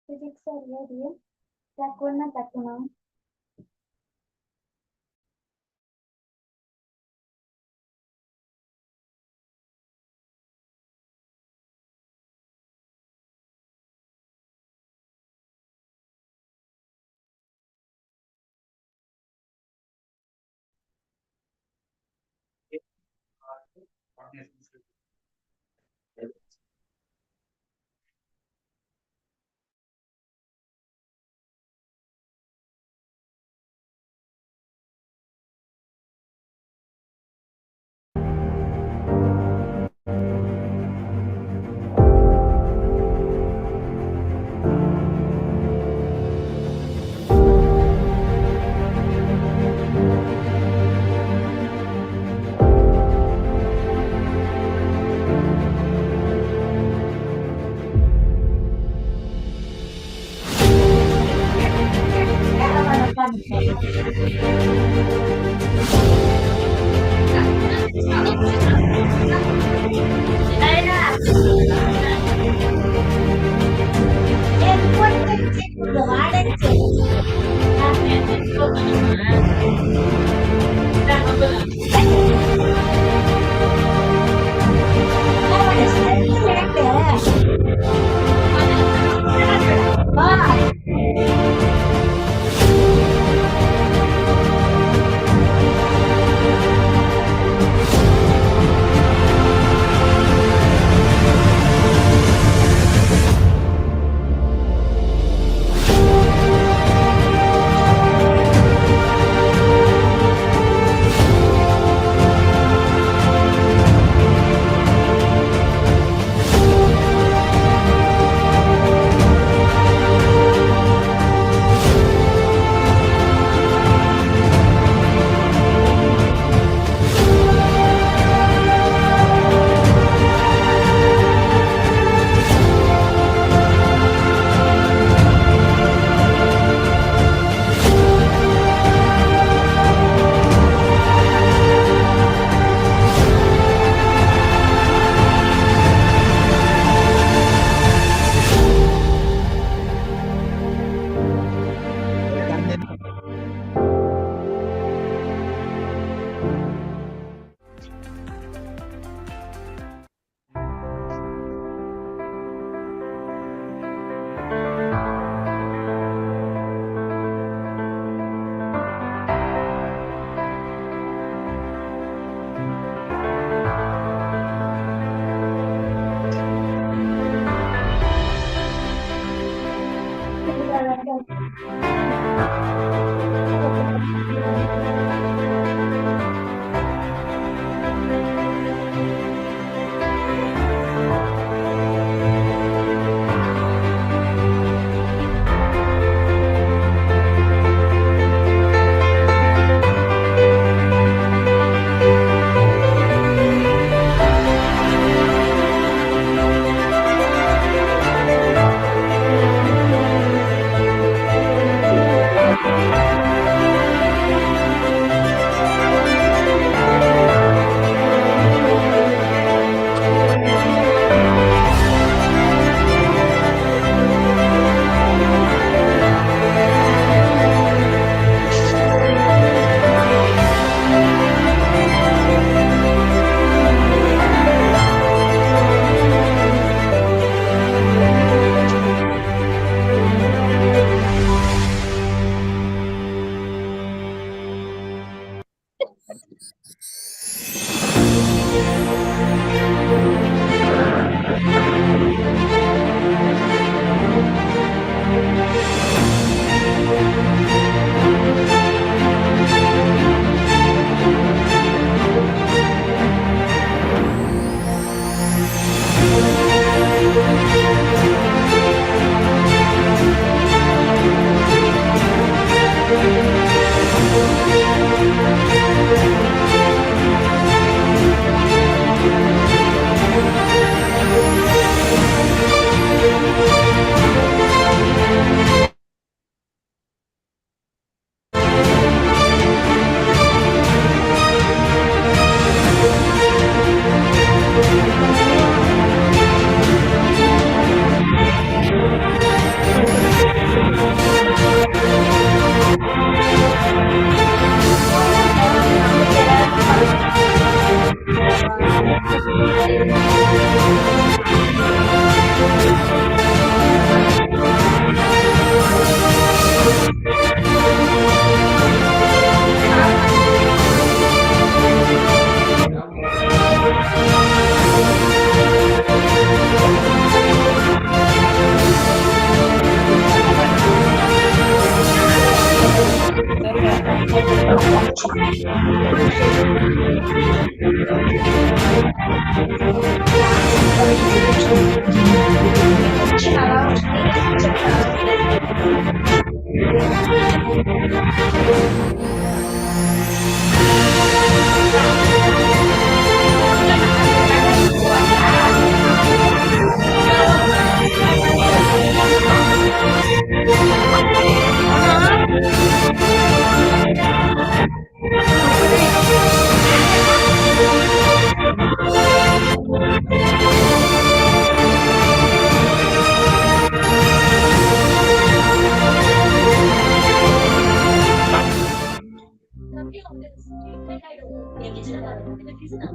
Physics are real. Kakuna Kakuna.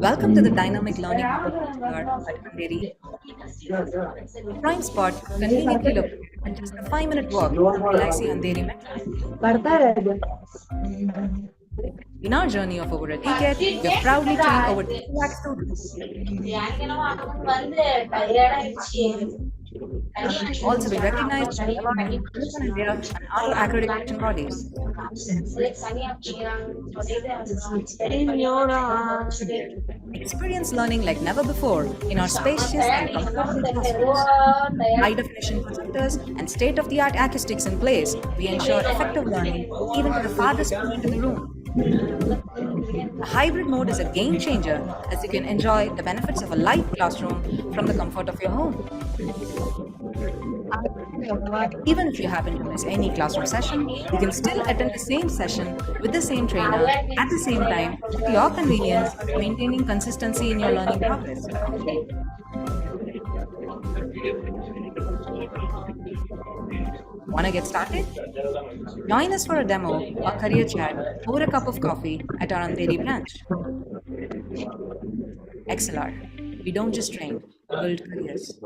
Welcome to the dynamic learning hub of XLR at Andheri, a prime spot conveniently located at just a 5-minute walk from LIC Andheri Metro. In our journey of over a decade, we have proudly trained over 2 lakh students. Also been recognized and awarded by Silicon India and other accreditation bodies. Experience learning like never before in our spacious and comfortable classrooms. High definition projectors and state-of-the-art acoustics in place, we ensure effective learning even to the farthest point in the room. The hybrid mode is a game changer as you can enjoy the benefits of a light classroom from the comfort of your home. Even if you happen to miss any classroom session, you can still attend the same session with the same trainer at the same time at your convenience, maintaining consistency in your learning progress. Want to get started? Join us for a demo or career chat over a cup of coffee at our Andheri branch. XLR. We don't just train, we build careers.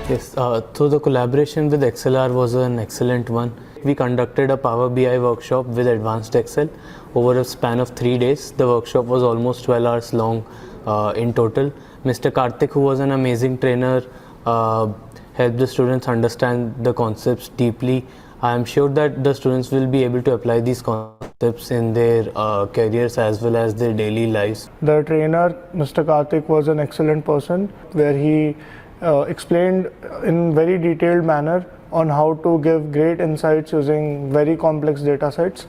Yes, so the collaboration with XLR was an excellent one. We conducted a Power BI workshop with Advanced Excel over a span of 3 days. The workshop was almost 12 hours long in total. Mr. Karthik, who was an amazing trainer, helped the students understand the concepts deeply. I am sure that the students will be able to apply these concepts in their careers as well as their daily lives. The trainer, Mr. Karthik, was an excellent person where he explained in very detailed manner on how to give great insights using very complex data sets.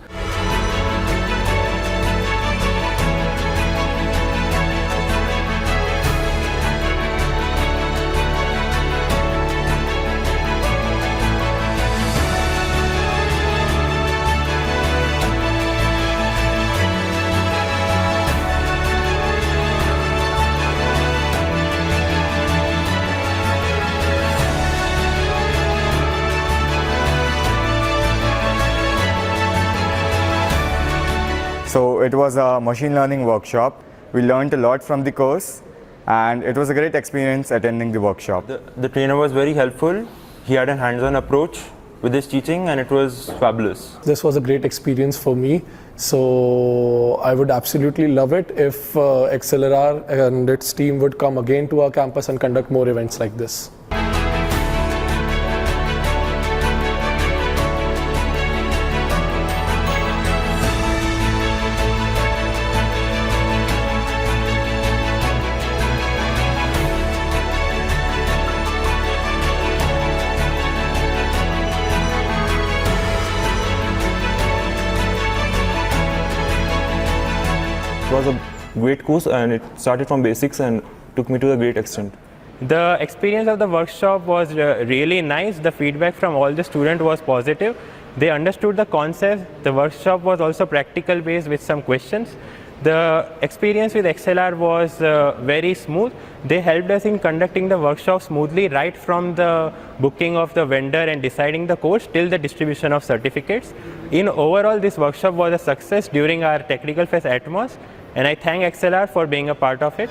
So it was a machine learning workshop. We learned a lot from the course and it was a great experience attending the workshop. The trainer was very helpful. He had a hands-on approach with his teaching and it was fabulous. This was a great experience for me. So I would absolutely love it if XLR and its team would come again to our campus and conduct more events like this. It was a great course and it started from basics and took me to a great extent. The experience of the workshop was really nice. The feedback from all the students was positive. They understood the concept. The workshop was also practical based with some questions. The experience with XLR was very smooth. They helped us in conducting the workshop smoothly right from the booking of the vendor and deciding the course till the distribution of certificates. In overall, this workshop was a success during our technical fest Atmos, and I thank XLR for being a part of it.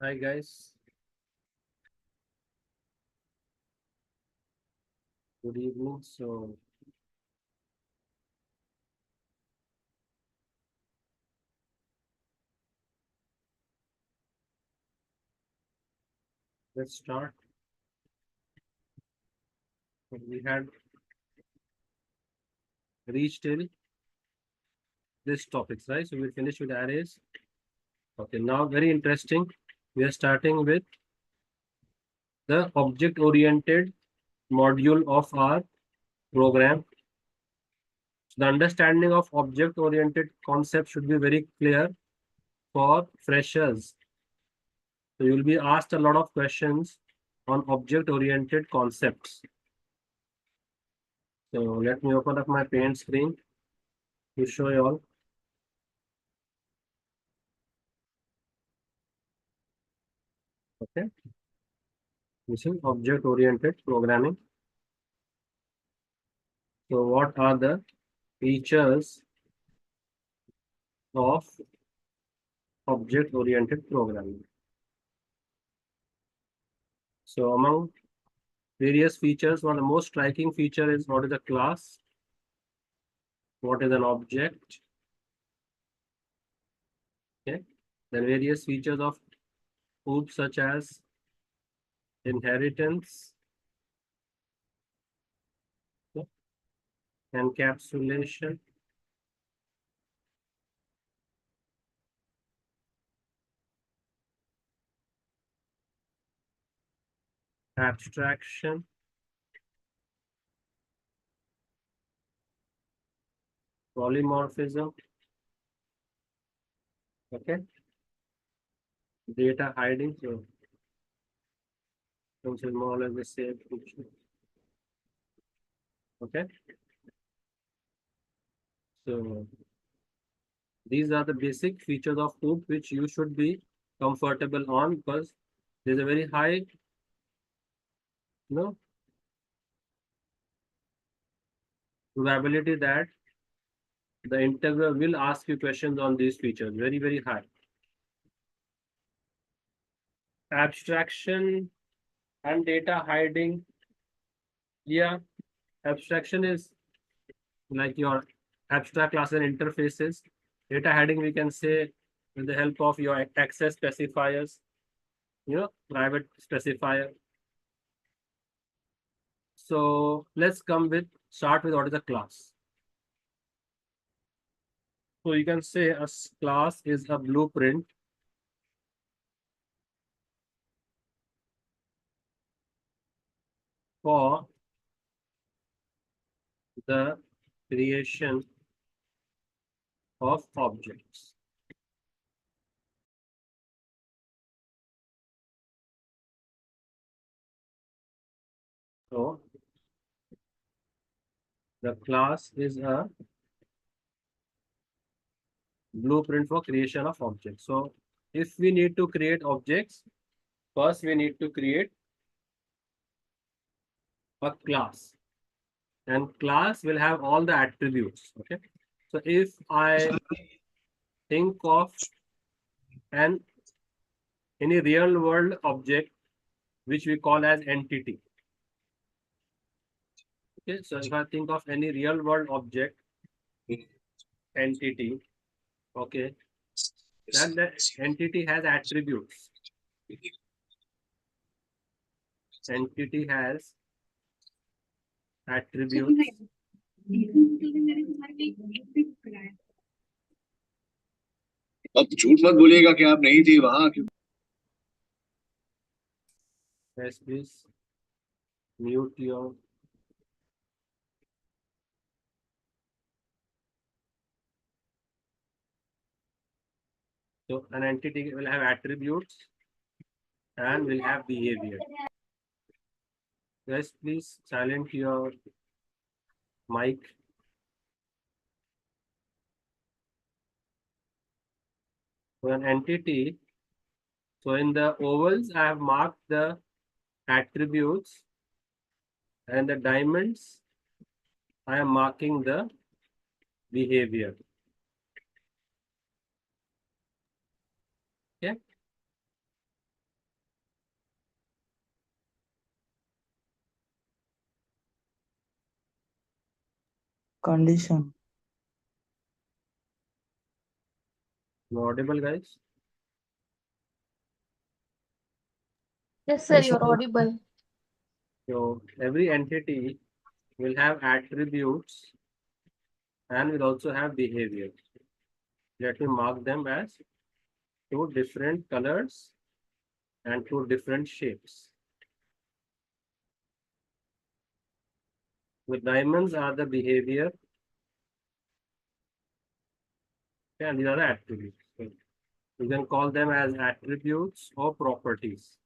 Hi guys. Good evening. So let's start. We had reached till this topics, right? So we finished with arrays. Okay, now very interesting. We are starting with the object-oriented module of our program. So the understanding of object-oriented concept should be very clear for freshers. So you will be asked a lot of questions on object-oriented concepts. So let me open up my paint screen to show you all. Okay. This is object-oriented programming. So what are the features of object-oriented programming? So among various features, one of the most striking feature is what is a class, what is an object, okay. Then various features of OOP such as inheritance, okay, encapsulation, abstraction, polymorphism, okay, data hiding. So those are more or less the same feature. Okay. So these are the basic features of OOP which you should be comfortable on, because there's a very high, probability that the interviewer will ask you questions on these features. Very, very high. Abstraction and data hiding. Yeah, abstraction is like your abstract classes and interfaces. Data hiding, we can say, with the help of your access specifiers, private specifier. So let's start with what is a class. So you can say a class is a blueprint for the creation of objects. So the class is a blueprint for creation of objects. So if we need to create objects, first we need to create a class, and class will have all the attributes. Okay. So if I think of any real world object which we call as entity. Okay, so if I think of any real world object entity, okay, then that entity has attributes. Entity has attributes. अब झूठ मत बोलिएगा कि आप नहीं थी वहां. Yes, please mute your. So an entity will have attributes and will have behavior. Yes, please silent your mic. So an entity, so in the ovals, I have marked the attributes, and the diamonds, I am marking the behavior. Okay. Condition. Am I audible, guys? Yes, sir, you're audible. So every entity will have attributes and will also have behavior. Let me mark them as two different colors and two different shapes. The diamonds are the behavior, and these are the attributes. So you can call them as attributes or properties.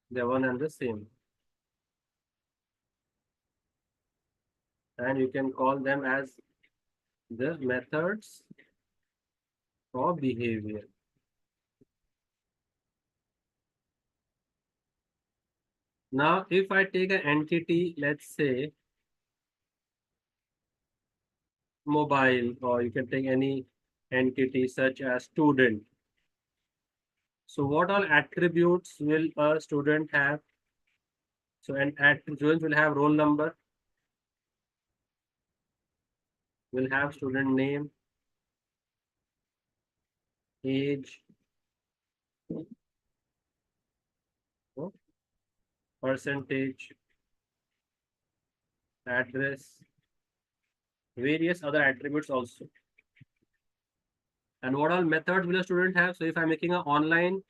They're one and the same. And you can call them as the methods or behavior. Now, if I take an entity, let's say mobile, or you can take any entity such as student. So what all attributes will a student have? So students will have roll number, will have student name, age, percentage, address, various other attributes also. And what all methods will a student have? So if I'm making an online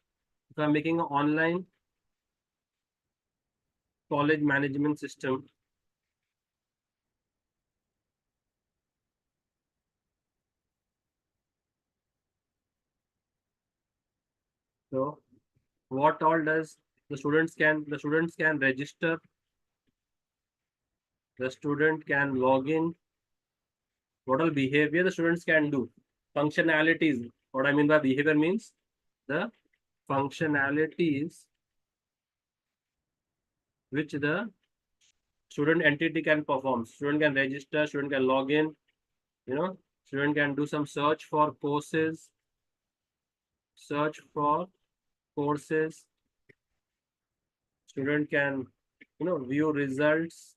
college management system, so what all does the students can register, the student can log in, what all behavior the students can do, functionalities. What I mean by behavior means the functionalities which the student entity can perform. Student can register, student can log in, student can do some search for courses, student can view results,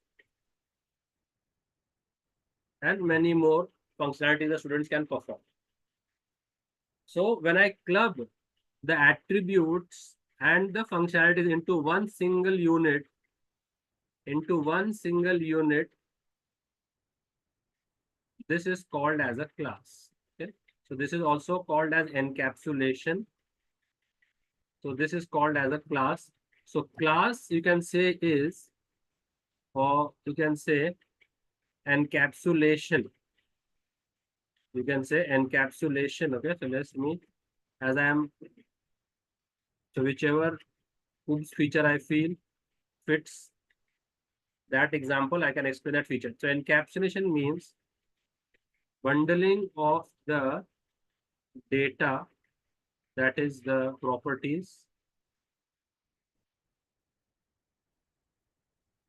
and many more functionalities the students can perform. So when I club the attributes and the functionalities into one single unit, this is called as a class. Okay, so this is also called as encapsulation. So this is called as a class. So class you can say is, or you can say encapsulation. You can say encapsulation. Okay, so let's me as I am. So whichever OOBS feature I feel fits that example, I can explain that feature. So encapsulation means bundling of the data, that is the properties,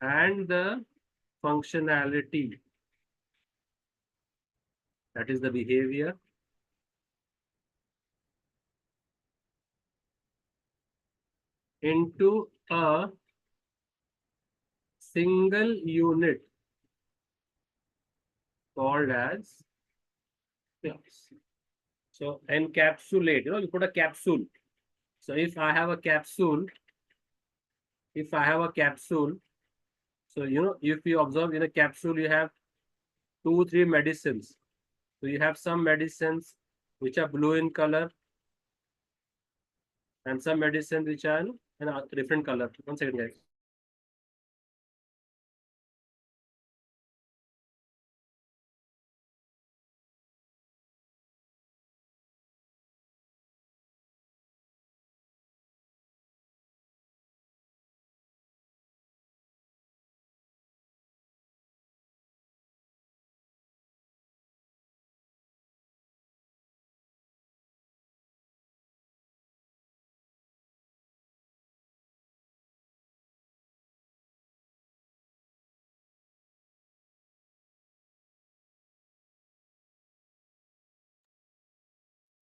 and the functionality, that is the behavior, into a single unit called as class. So encapsulate, you put a capsule. So if I have a capsule, so if you observe in a capsule, you have 2-3 medicines. So you have some medicines which are blue in color, and some medicines which are in a different color. One second, guys.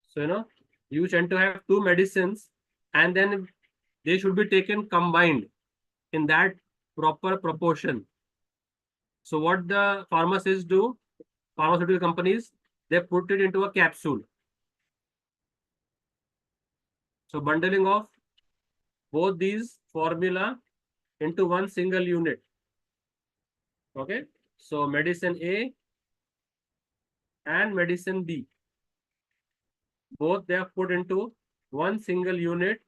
So you tend to have 2 medicines, and then they should be taken combined in that proper proportion. So what the pharmacists do, pharmaceutical companies, they put it into a capsule. So bundling of both these formula into one single unit. Okay, so medicine A and medicine B, both they are put into one single unit.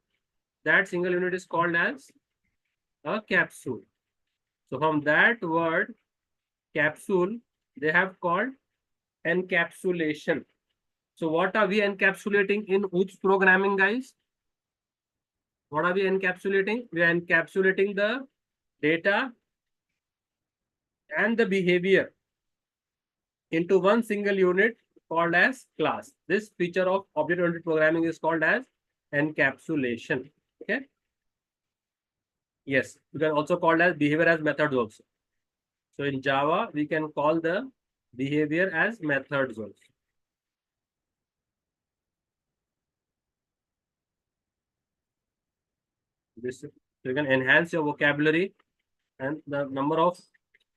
That single unit is called as a capsule. So from that word capsule, they have called encapsulation. So what are we encapsulating in OOPS programming, guys? What are we encapsulating? We are encapsulating the data and the behavior into one single unit called as class. This feature of object-oriented programming is called as encapsulation. Okay. Yes, you can also call as behavior as methods also. So in Java, we can call the behavior as methods also. This you can enhance your vocabulary and the number of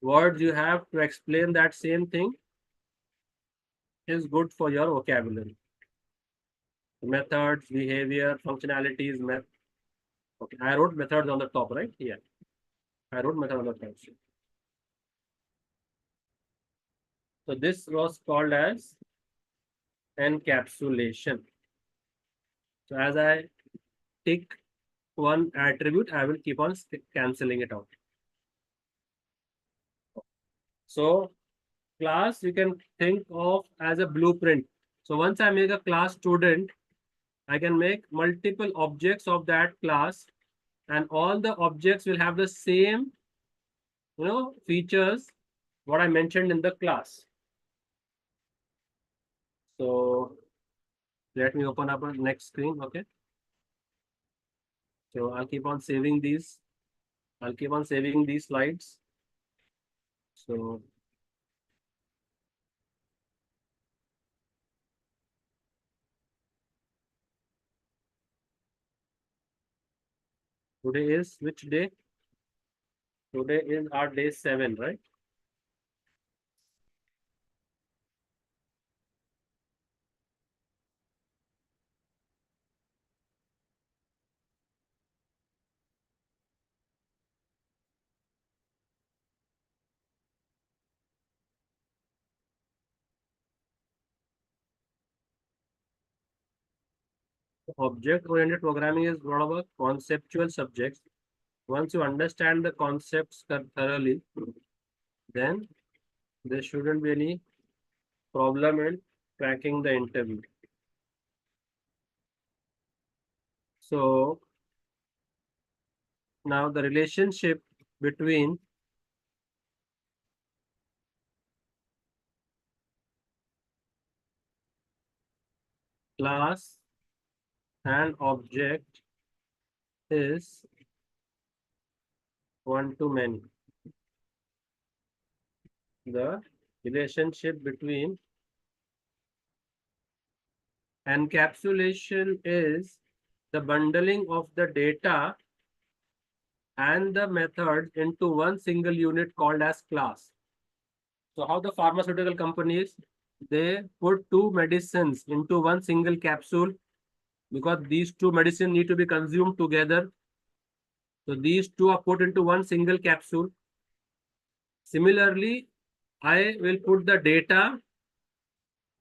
words you have to explain that same thing is good for your vocabulary. Methods, behavior, functionalities, okay, I wrote methods on the top, right? Yeah, I wrote method on the top. So this was called as encapsulation. So as I tick one attribute, I will keep on cancelling it out. So class you can think of as a blueprint. So once I make a class student, I can make multiple objects of that class, and all the objects will have the same, features what I mentioned in the class. So let me open up a next screen. Okay. So I'll keep on saving these. I'll keep on saving these slides. So today is which day? Today is our day 7, right? Object-oriented programming is one of a conceptual subjects. Once you understand the concepts thoroughly, then there shouldn't be any problem in cracking the interview. So now the relationship between class and object is one-to-many. The relationship between encapsulation is the bundling of the data and the method into one single unit called as class. So how the pharmaceutical companies, they put two medicines into one single capsule because these two medicines need to be consumed together. So these two are put into one single capsule. Similarly, I will put the data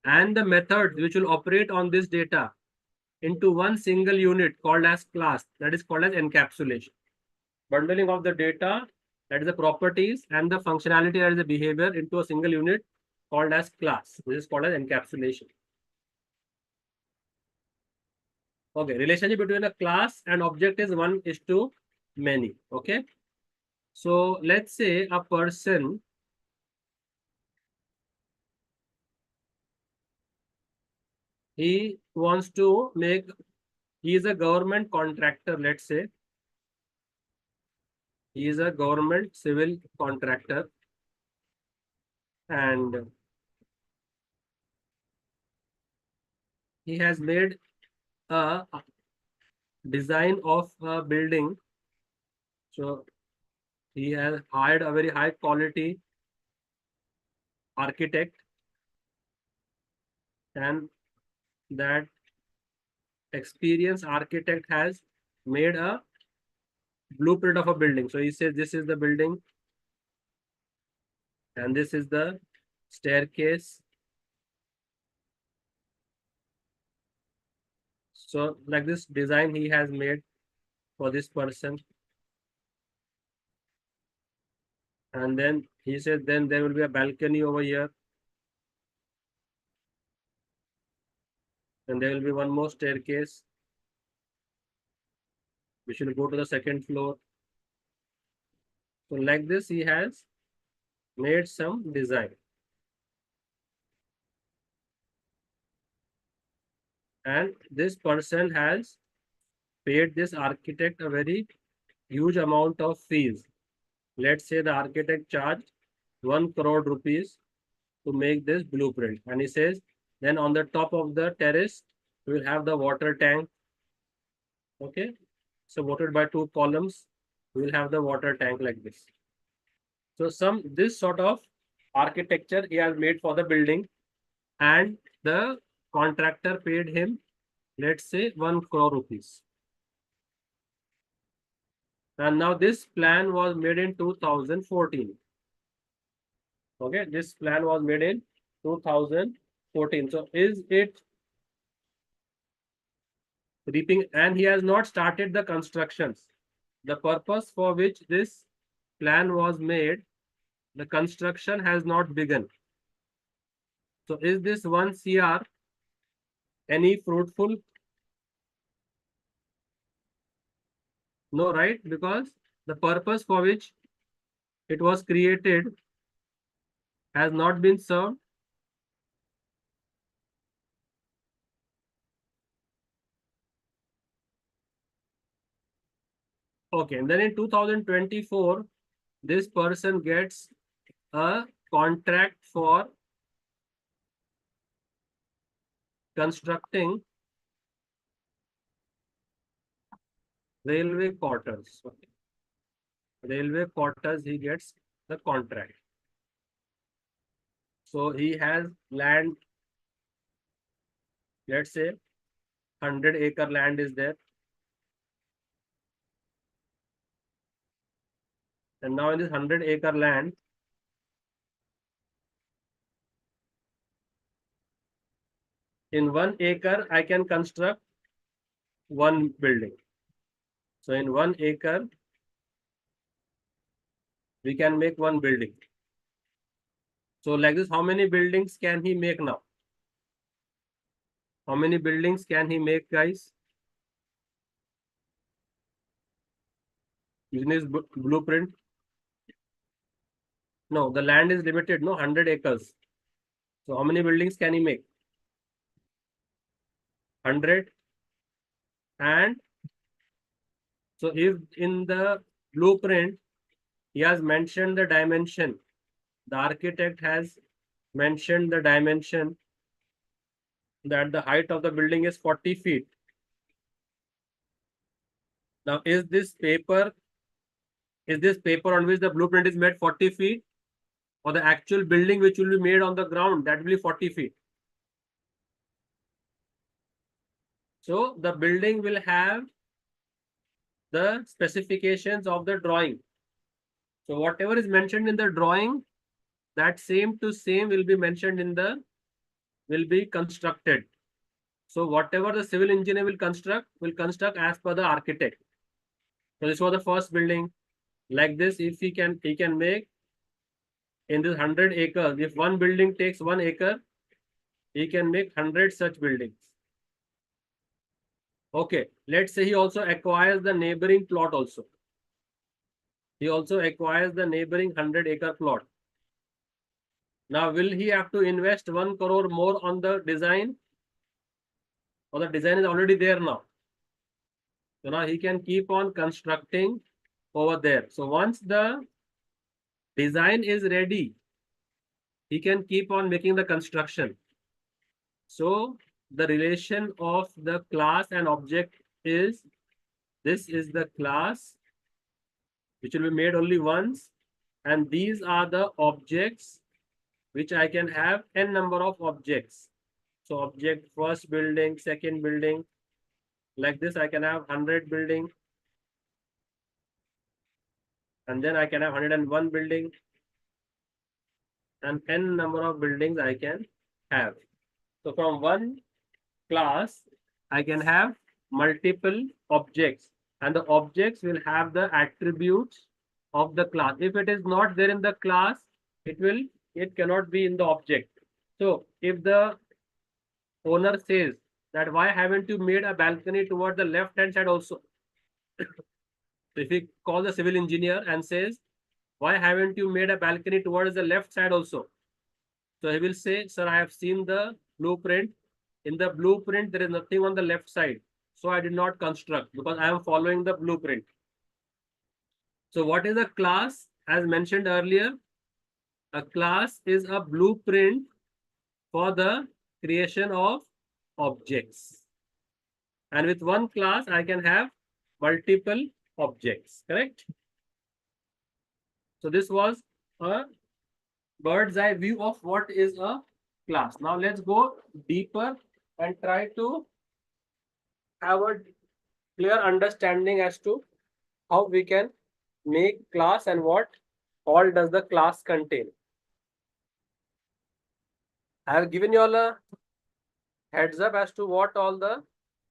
and the methods which will operate on this data into one single unit called as class, that is called as encapsulation. Bundling of the data, that is the properties, and the functionality, that is the behavior, into a single unit called as class. This is called as encapsulation. Okay, relationship between a class and object is 1:many. Okay, so let's say a person he wants to make, he is a government contractor, let's say he is a government civil contractor, and he has made a design of a building. So he has hired a very high quality architect and that experienced architect has made a blueprint of a building. So he says this is the building and this is the staircase. So like this design he has made for this person. And then he said then there will be a balcony over here. And there will be one more staircase which will go to the second floor. So like this he has made some design. And this person has paid this architect a very huge amount of fees. Let's say the architect charged 1 crore rupees to make this blueprint. And he says, then on the top of the terrace, we will have the water tank. Okay. Supported by 2 columns, we will have the water tank like this. So this sort of architecture he has made for the building, and the contractor paid him, let's say 1 crore rupees. And now this plan was made in 2014. Okay, this plan was made in 2014. So is it reaping? And he has not started the constructions. The purpose for which this plan was made, the construction has not begun. So is this 1 CR any fruitful? No, right? Because the purpose for which it was created has not been served. Okay, and then in 2024, this person gets a contract for constructing railway quarters. Okay. Railway quarters, he gets the contract. So he has land, let's say 100-acre land is there. And now in this 100-acre land, in 1 acre, I can construct 1 building. So in 1 acre, we can make 1 building. So like this, how many buildings can he make now? How many buildings can he make, guys? Using his blueprint. No, the land is limited, no, 100 acres. So how many buildings can he make? 100. And so if in the blueprint, he has mentioned the dimension, the architect has mentioned the dimension that the height of the building is 40 feet. Now, is this paper on which the blueprint is made 40 feet, or the actual building which will be made on the ground, that will be 40 feet? So the building will have the specifications of the drawing. So whatever is mentioned in the drawing, that same to same will be mentioned in the, will be constructed. So whatever the civil engineer will construct as per the architect. So this was the first building. Like this, if he can make in this 100 acres, if 1 building takes 1 acre, he can make 100 such buildings. Okay, let's say he also acquires the neighboring plot also. He also acquires the neighboring 100-acre plot. Now, will he have to invest 1 crore more on the design? Or the design is already there now? So now he can keep on constructing over there. So once the design is ready, he can keep on making the construction. So the relation of the class and object is, this is the class which will be made only once, and these are the objects which I can have n number of objects. So object first building, second building, like this I can have 100 building, and then I can have 101 building, and n number of buildings I can have. So from one class, I can have multiple objects, and the objects will have the attributes of the class. If it is not there in the class, it cannot be in the object. So if the owner says that why haven't you made a balcony toward the left hand side also? So if he calls the civil engineer and says, why haven't you made a balcony towards the left side also? So he will say, sir, I have seen the blueprint. In the blueprint, there is nothing on the left side. So I did not construct because I am following the blueprint. So what is a class? As mentioned earlier, a class is a blueprint for the creation of objects. And with one class, I can have multiple objects, correct? So this was a bird's eye view of what is a class. Now let's go deeper and try to have a clear understanding as to how we can make class and what all does the class contain. I have given you all a heads up as to what all the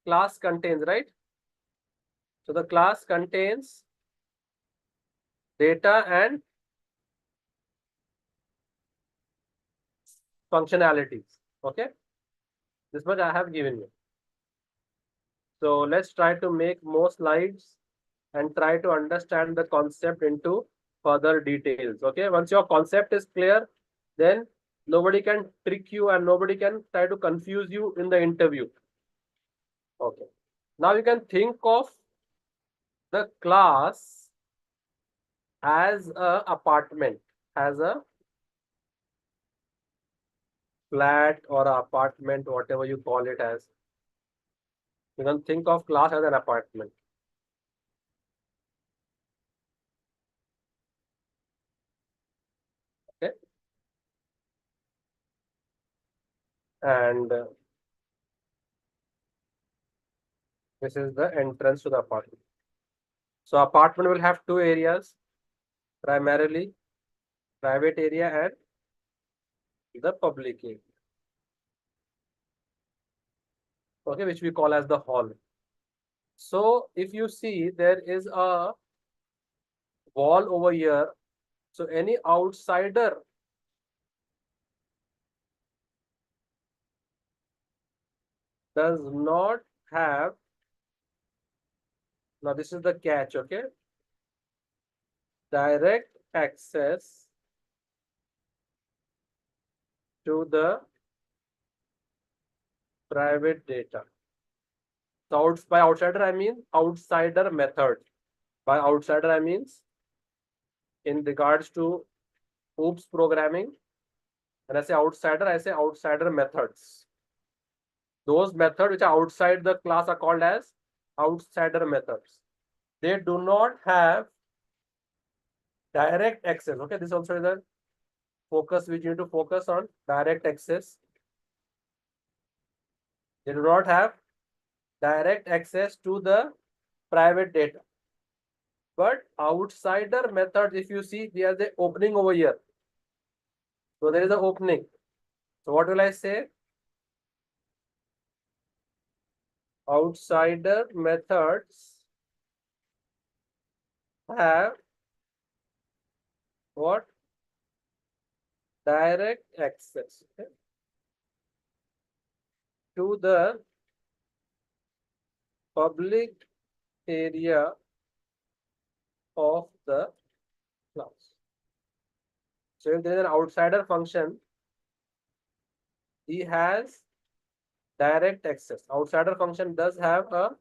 class contains, right? So the class contains data and functionalities. Okay, this much I have given you. So let's try to make more slides and try to understand the concept into further details. Okay, once your concept is clear, then nobody can trick you and nobody can try to confuse you in the interview. Okay, now you can think of the class as a apartment, as a flat or a apartment, whatever you call it as. You can think of class as an apartment. Okay, and this is the entrance to the apartment. So apartment will have two areas, primarily private area and the public area. Okay, which we call as the hall. So if you see, there is a wall over here. So any outsider does not have, now this is the catch, okay, direct access to the private data. So by outsider, I mean outsider method. By outsider, I means in regards to OOPS programming, when I say outsider methods. Those methods which are outside the class are called as outsider methods. They do not have direct access. Okay, this also is a focus which you need to focus on, direct access. They do not have direct access to the private data. But outsider methods, if you see, there is the opening over here. So there is an opening. So what will I say? Outsider methods have what? Direct access, okay, to the public area of the class. So if there is an outsider function, he has direct access. Outsider function does have a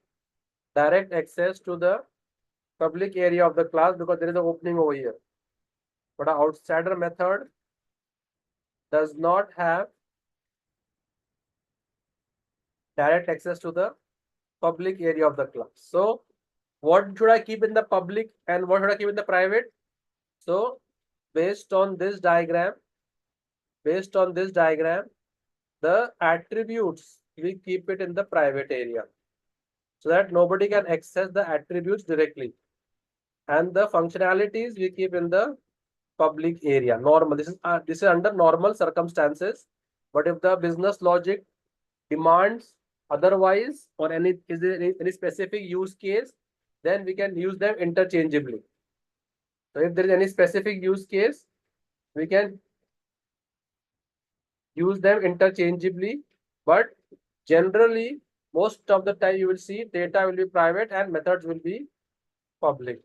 direct access to the public area of the class because there is an opening over here. But an outsider method does not have direct access to the public area of the class. So what should I keep in the public and what should I keep in the private? So based on this diagram, the attributes, we keep it in the private area so that nobody can access the attributes directly. And the functionalities we keep in the public area. Normal. This is under normal circumstances. But if the business logic demands otherwise, or is there any specific use case, then we can use them interchangeably. So if there is any specific use case, we can use them interchangeably, but generally most of the time you will see data will be private and methods will be public.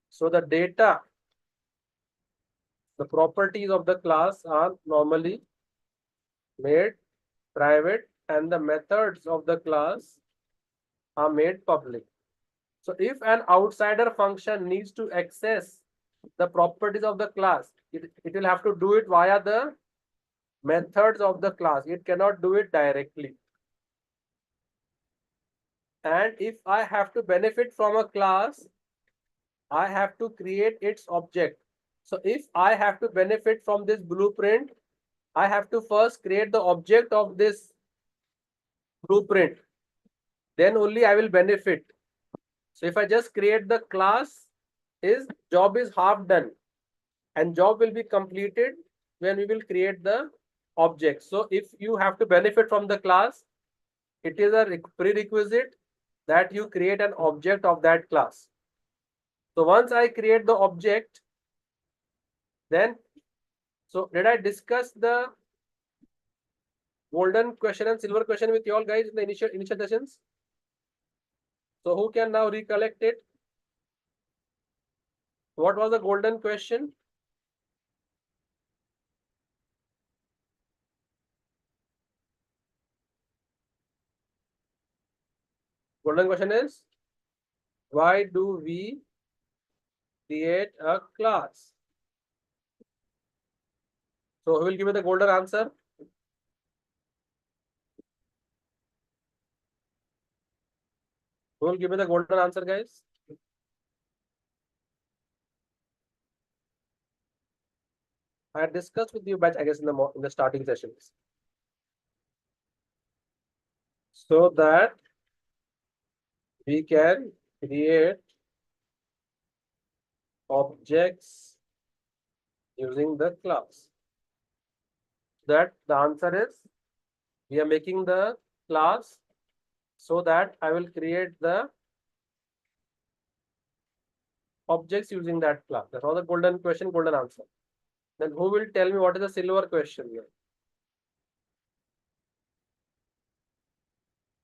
So the data, the properties of the class are normally made private and the methods of the class are made public. So if an outsider function needs to access the properties of the class, it will have to do it via the methods of the class. It cannot do it directly. And if I have to benefit from a class, I have to create its object. So if I have to benefit from this blueprint, I have to first create the object of this blueprint. Then only I will benefit. So if I just create the class, job is half done, and job will be completed when we will create the object. So if you have to benefit from the class, it is a prerequisite that you create an object of that class. So once I create the object, then, so did I discuss the golden question and silver question with you all guys in the initial sessions? So who can now recollect it? What was the golden question? Golden question is, why do we create a class? So who will give me the golden answer? Who will give me the golden answer, guys? I had discussed with you, batch, I guess, in the starting sessions. So that we can create objects using the class. That the answer is, we are making the class so that I will create the objects using that class. That's all the golden question, golden answer. Then who will tell me what is the silver question here?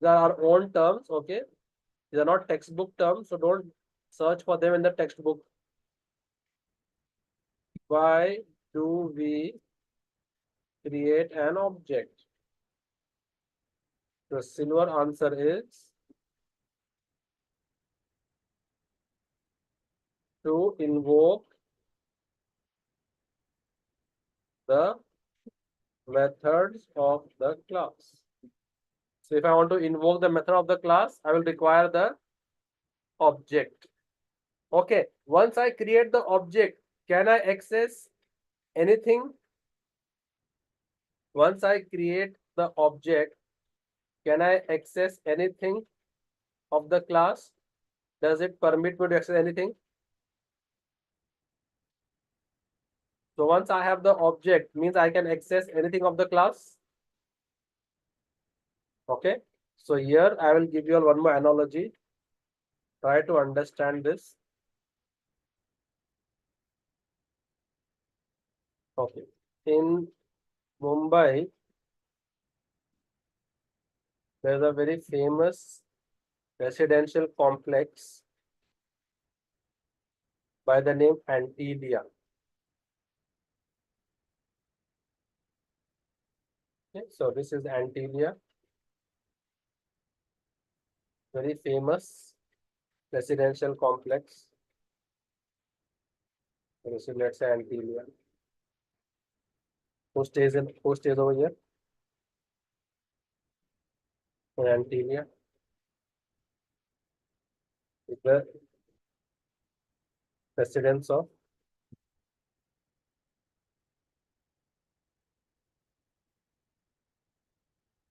These are our own terms, okay? These are not textbook terms, so don't search for them in the textbook. Why do we create an object? The silver answer is to invoke the methods of the class. So if I want to invoke the method of the class, I will require the object. Okay, once I create the object, can I access anything? Once I create the object, can I access anything of the class? Does it permit me to access anything? So once I have the object, means I can access anything of the class. Okay, so here I will give you all one more analogy. Try to understand this. Okay, in Mumbai, there's a very famous residential complex by the name Antilia. Okay, so this is Antilia, very famous residential complex. So let's say Antilia. Who stays over here? In Antilia. Is the residents of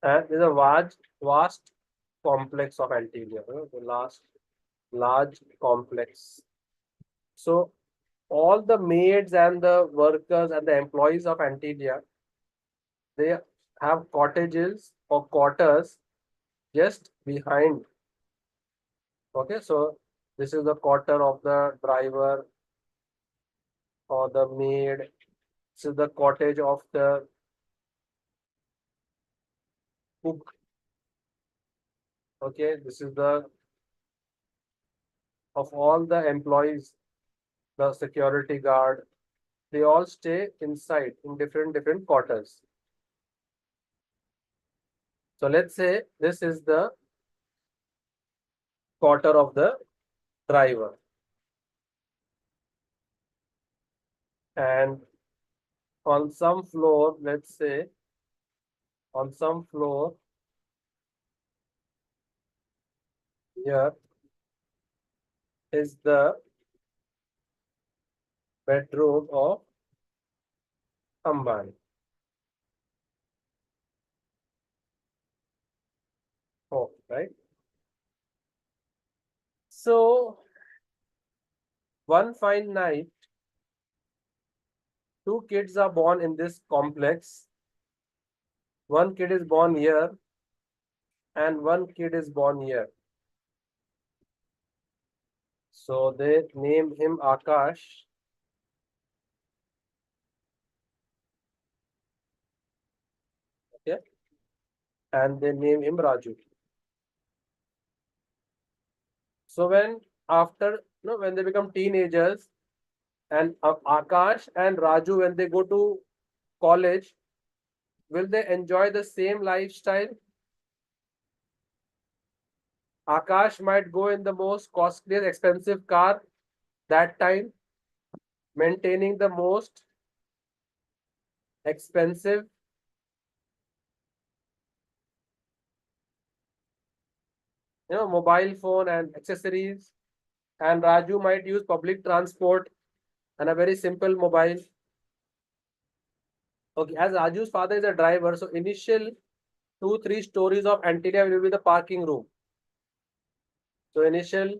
And there's a vast complex of Antilia, the large complex. So all the maids and the workers and the employees of Antilia, they have cottages or quarters just behind. Okay, so this is the quarter of the driver or the maid. This is the cottage of the cook. Okay, this is the of all the employees, the security guard, they all stay inside in different quarters. So let's say this is the quarter of the driver, and on some floor, let's say on some floor here is the bedroom of Ambani. Oh, right. So one fine night, two kids are born in this complex. One kid is born here and one kid is born here. So they name him Akash. Okay. And they name him Raju. So when they become teenagers, and Akash and Raju, when they go to college, will they enjoy the same lifestyle? Akash might go in the most costly, expensive car that time, maintaining the most expensive mobile phone and accessories, and Raju might use public transport and a very simple mobile. Okay, as Raju's father is a driver, so initial 2-3 stories of Antilia will be the parking room. So initial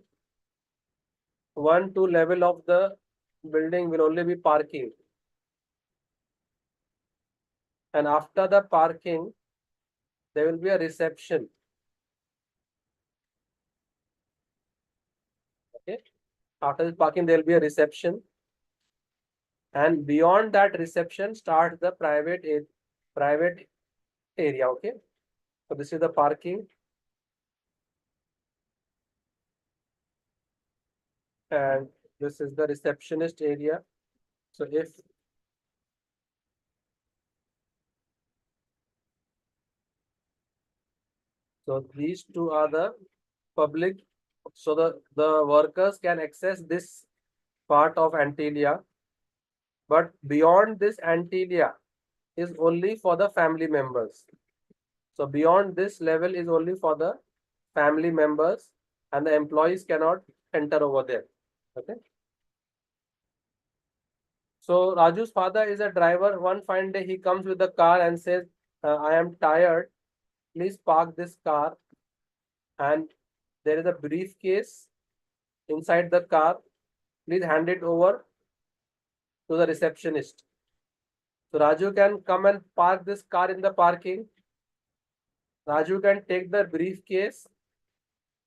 1-2 level of the building will only be parking. And after the parking, there will be a reception. Okay. After the parking, there will be a reception. And beyond that reception, start the private area. Okay. So this is the parking. And this is the receptionist area. So these two are the public. So the workers can access this part of Antilia. But beyond this Antilia is only for the family members. So beyond this level is only for the family members, and the employees cannot enter over there. Okay. So Raju's father is a driver. One fine day he comes with the car and says, I am tired. Please park this car. And there is a briefcase inside the car. Please hand it over to the receptionist. So Raju can come and park this car in the parking. Raju can take the briefcase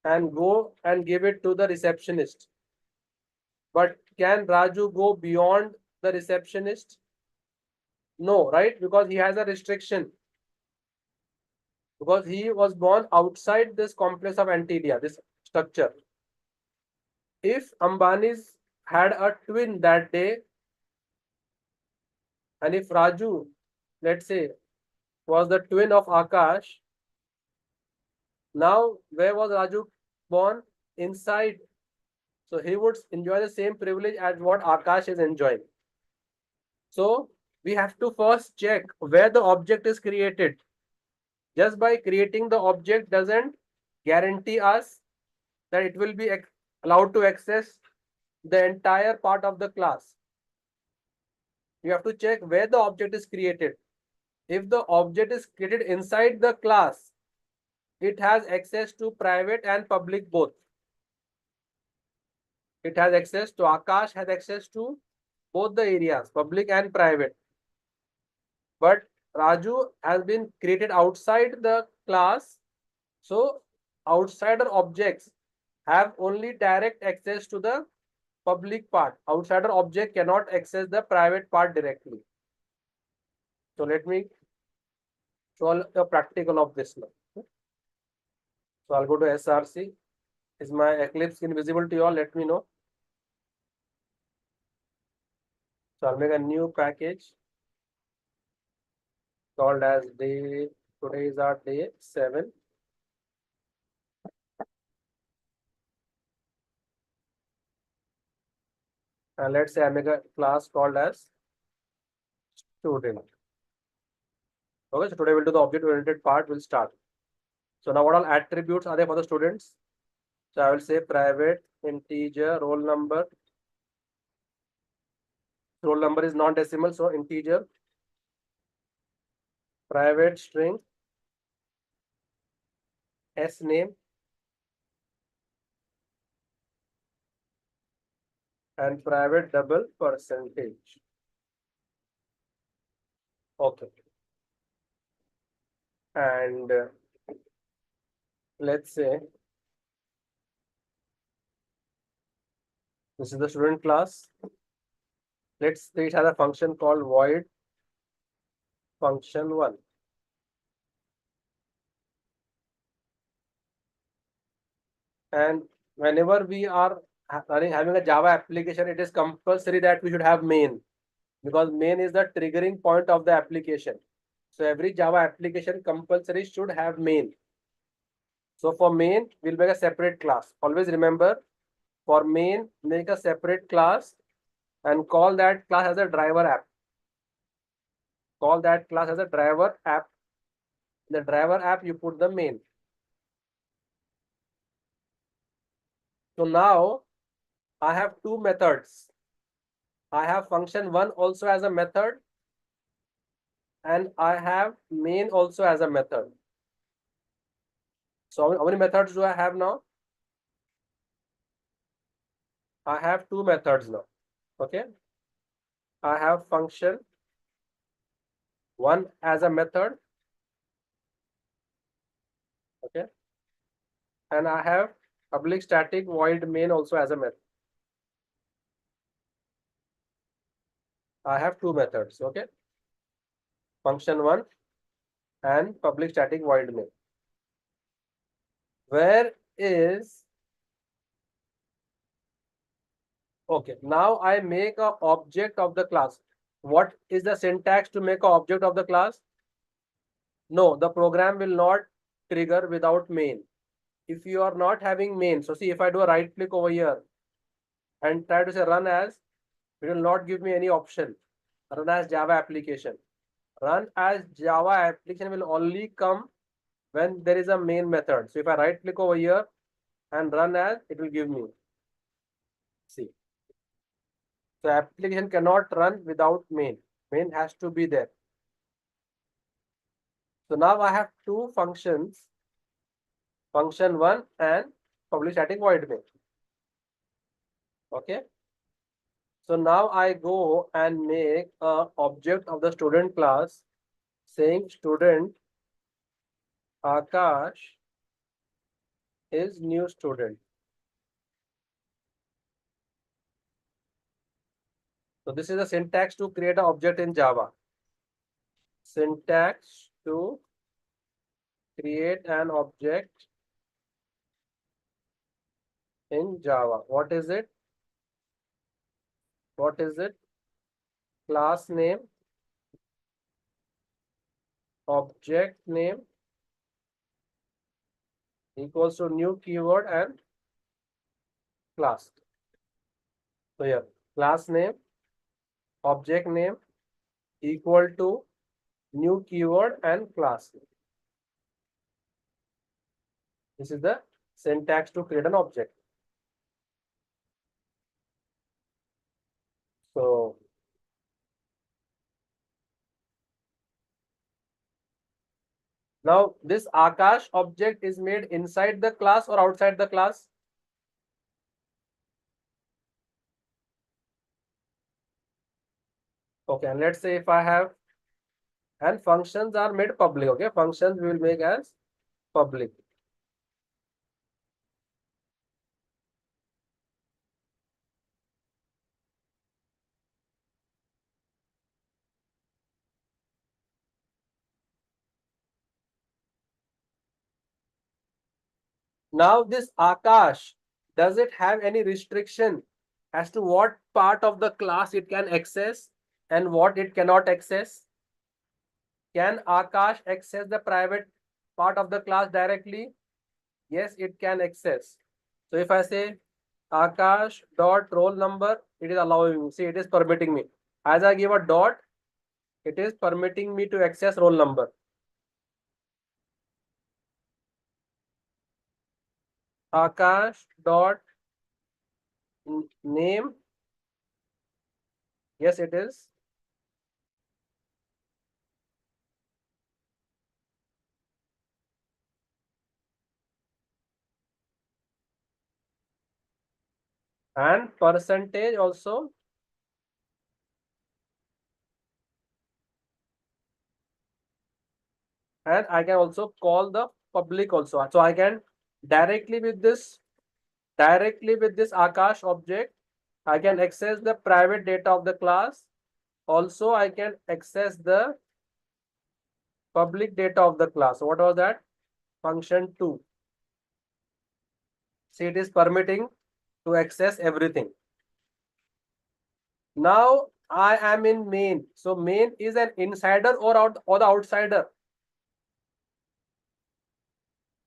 and go and give it to the receptionist. But can Raju go beyond the receptionist? No, right? Because he has a restriction. Because he was born outside this complex of Antilia, this structure. If Ambani's had a twin that day, and if Raju, let's say, was the twin of Akash, now where was Raju born? Inside. So he would enjoy the same privilege as what Akash is enjoying. So we have to first check where the object is created. Just by creating the object doesn't guarantee us that it will be allowed to access the entire part of the class. You have to check where the object is created. if the object is created inside the class, it has access to private and public both. It has access to, Akash has access to both the areas, public and private. But Raju has been created outside the class, so outsider objects have only direct access to the public part. Outsider object cannot access the private part directly. So let me show a practical of this now. So I'll go to SRC. Is my Eclipse invisible to you all? Let me know. So I'll make a new package called as day. Today is our day 7. And let's say I make a class called as student. Okay, so today we'll do the object-oriented part. We'll start. So now what all attributes are there for the students? So I will say private, integer, roll number. Roll number is non-decimal, so integer. Private string, S name, and private double percentage. Okay. And let's say this is the student class. Let's say it has a function called void function1. And whenever we are having a Java application, it is compulsory that we should have main, because main is the triggering point of the application. So every Java application compulsory should have main. So for main, we'll make a separate class. Always remember, for main, make a separate class and call that class as a driver app. Call that class as a driver app. In the driver app, you put the main. So now I have two methods. I have function1 also as a method, and I have main also as a method. So how many methods do I have now? I have two methods now. Okay. I have function1 as a method. Okay. And I have public static void main also as a method. I have two methods. Okay. Function1 and public static void main. Where is, okay, now I make a object of the class. What is the syntax to make an object of the class? No, the program will not trigger without main. If you are not having main, so see, if I do a right click over here and try to say run as, it will not give me any option. Run as Java application. Run as Java application will only come when there is a main method. So if I right click over here and run as, it will give me. See. So application cannot run without main. Main has to be there. So now I have two functions, function1 and public static void main. Okay. So now I go and make a object of the student class saying student Akash is new student. So this is the syntax to create an object in Java. Syntax to create an object in Java. What is it? What is it? Class name, object name equals to new keyword and class. So here, class name, object name equal to new keyword and class. This is the syntax to create an object. So Now this Akash object is made inside the class or outside the class? Okay, and let's say if I have, and functions are made public, okay, functions we will make as public. Now this Akash, does it have any restriction as to what part of the class it can access and what it cannot access? Can Akash access the private part of the class directly? Yes, it can access. So if I say Akash dot roll number, it is allowing me. See, it is permitting me. As I give a dot, it is permitting me to access roll number. Akash dot name. Yes, it is. And percentage also. And I can also call the public also. So I can directly with this Akash object, I can access the private data of the class. Also, I can access the public data of the class. So what was that? Function 2. See, it is permitting to access everything. Now I am in main. So main is an insider or the outsider.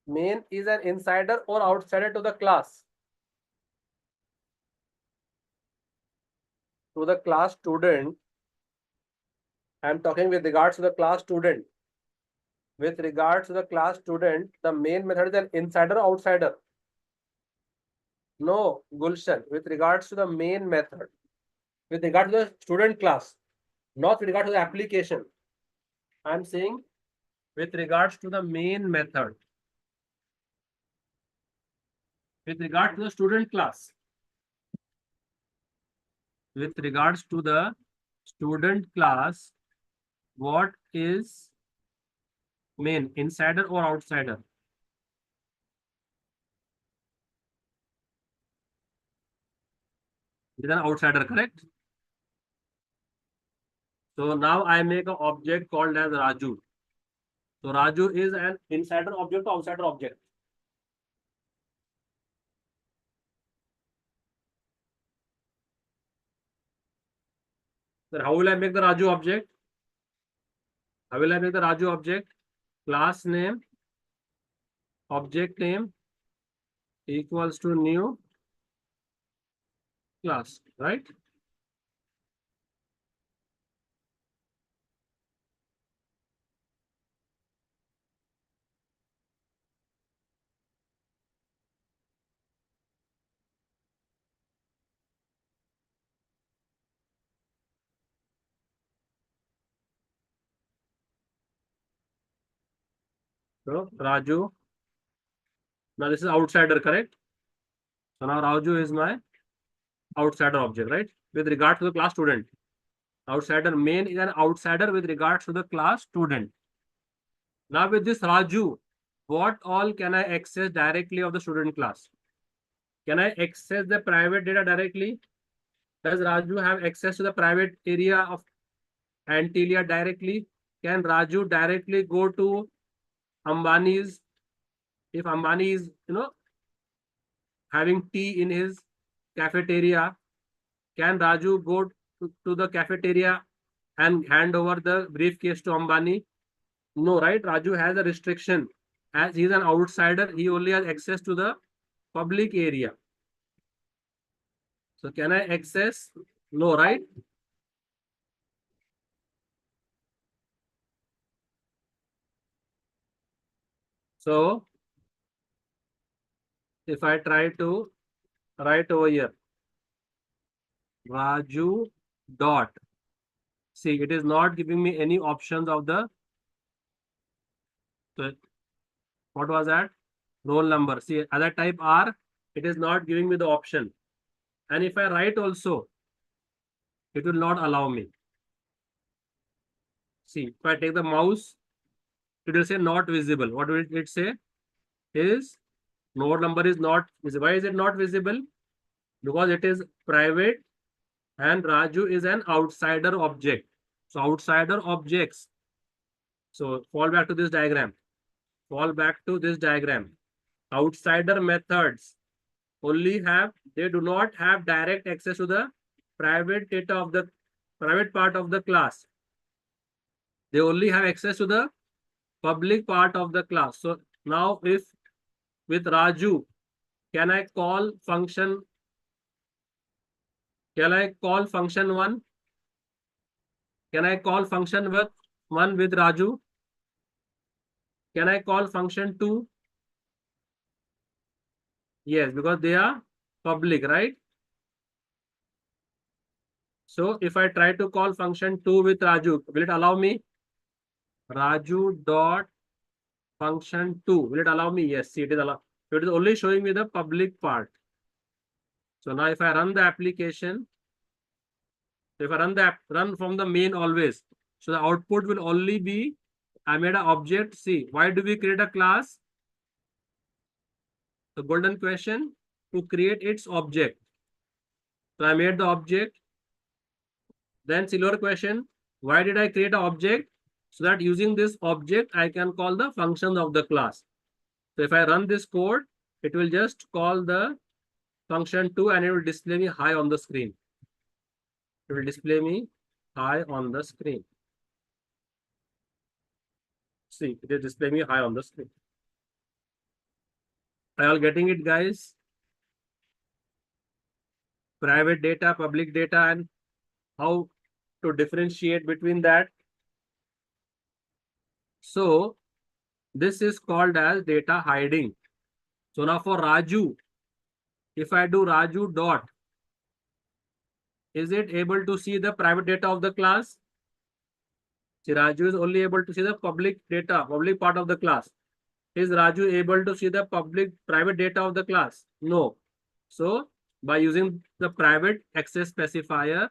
Main is an insider or outsider to the class. To the class student. I am talking with regards to the class student. With regards to the class student, the main method is an insider or outsider. No, Gulshan. With regards to the main method. With regard to the student class. Not with regard to the application. I am saying with regards to the main method. With regard to the student class. With regards to the student class, what is main, insider or outsider? It is an outsider, correct? So now I make an object called as Raju. So Raju is an insider object or outsider object? Then how will I make the Raju object? How will I make the Raju object? Class name, object name equals to new class, right? So Raju. Now this is outsider, correct? So now Raju is my outsider object, right? With regard to the class student. Outsider main is an outsider with regards to the class student. Now with this Raju, what all can I access directly of the student class? Can I access the private data directly? Does Raju have access to the private area of Antilia directly? Can Raju directly go to Ambani's? If Ambani is, having tea in his cafeteria, can Raju go to the cafeteria and hand over the briefcase to Ambani? No, right? Raju has a restriction. As he is an outsider, he only has access to the public area. So can I access? No, right? So if I try to write over here, Raju dot. See, it is not giving me any options of the So what was that? Roll number. See, as I type R, it is not giving me the option. And if I write also, it will not allow me. See, if I take the mouse, it will say not visible. What will it say? Is node number is not visible. Why is it not visible? Because it is private and Raju is an outsider object. So outsider objects. So fall back to this diagram. Fall back to this diagram. Outsider methods only have, they do not have direct access to the private data of the private part of the class. They only have access to the public part of the class. So now if with Raju, can I call function? Can I call function 1? Can I call function with 1 with Raju? Can I call function 2? Yes, because they are public, right? So if I try to call function 2 with Raju, will it allow me? Raju dot function 2. Will it allow me? Yes, see, it is allow. So it is only showing me the public part. So now if I run the application, if I run the app, run from the main always. So the output will only be, I made an object. See, why do we create a class? The golden question, to create its object. So I made the object. Then silver question, why did I create an object? So that using this object, I can call the functions of the class. So if I run this code, it will just call the function 2 and it will display me high on the screen. It will display me high on the screen. See, it is displaying me high on the screen. Are you all getting it, guys? Private data, public data, and how to differentiate between that. So this is called as data hiding. So now for Raju, if I do Raju dot, is it able to see the private data of the class? See, Raju is only able to see the public data, public part of the class. Is Raju able to see the public private data of the class? No. So by using the private access specifier,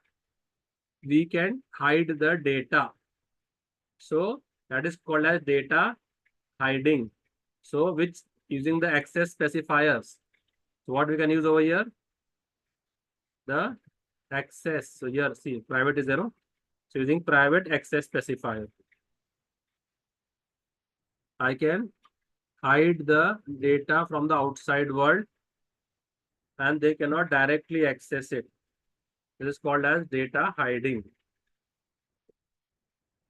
we can hide the data. So that is called as data hiding. So which using the access specifiers. So what we can use over here? The access. So here, see, private is 0. So using private access specifier, I can hide the data from the outside world and they cannot directly access it. This is called as data hiding.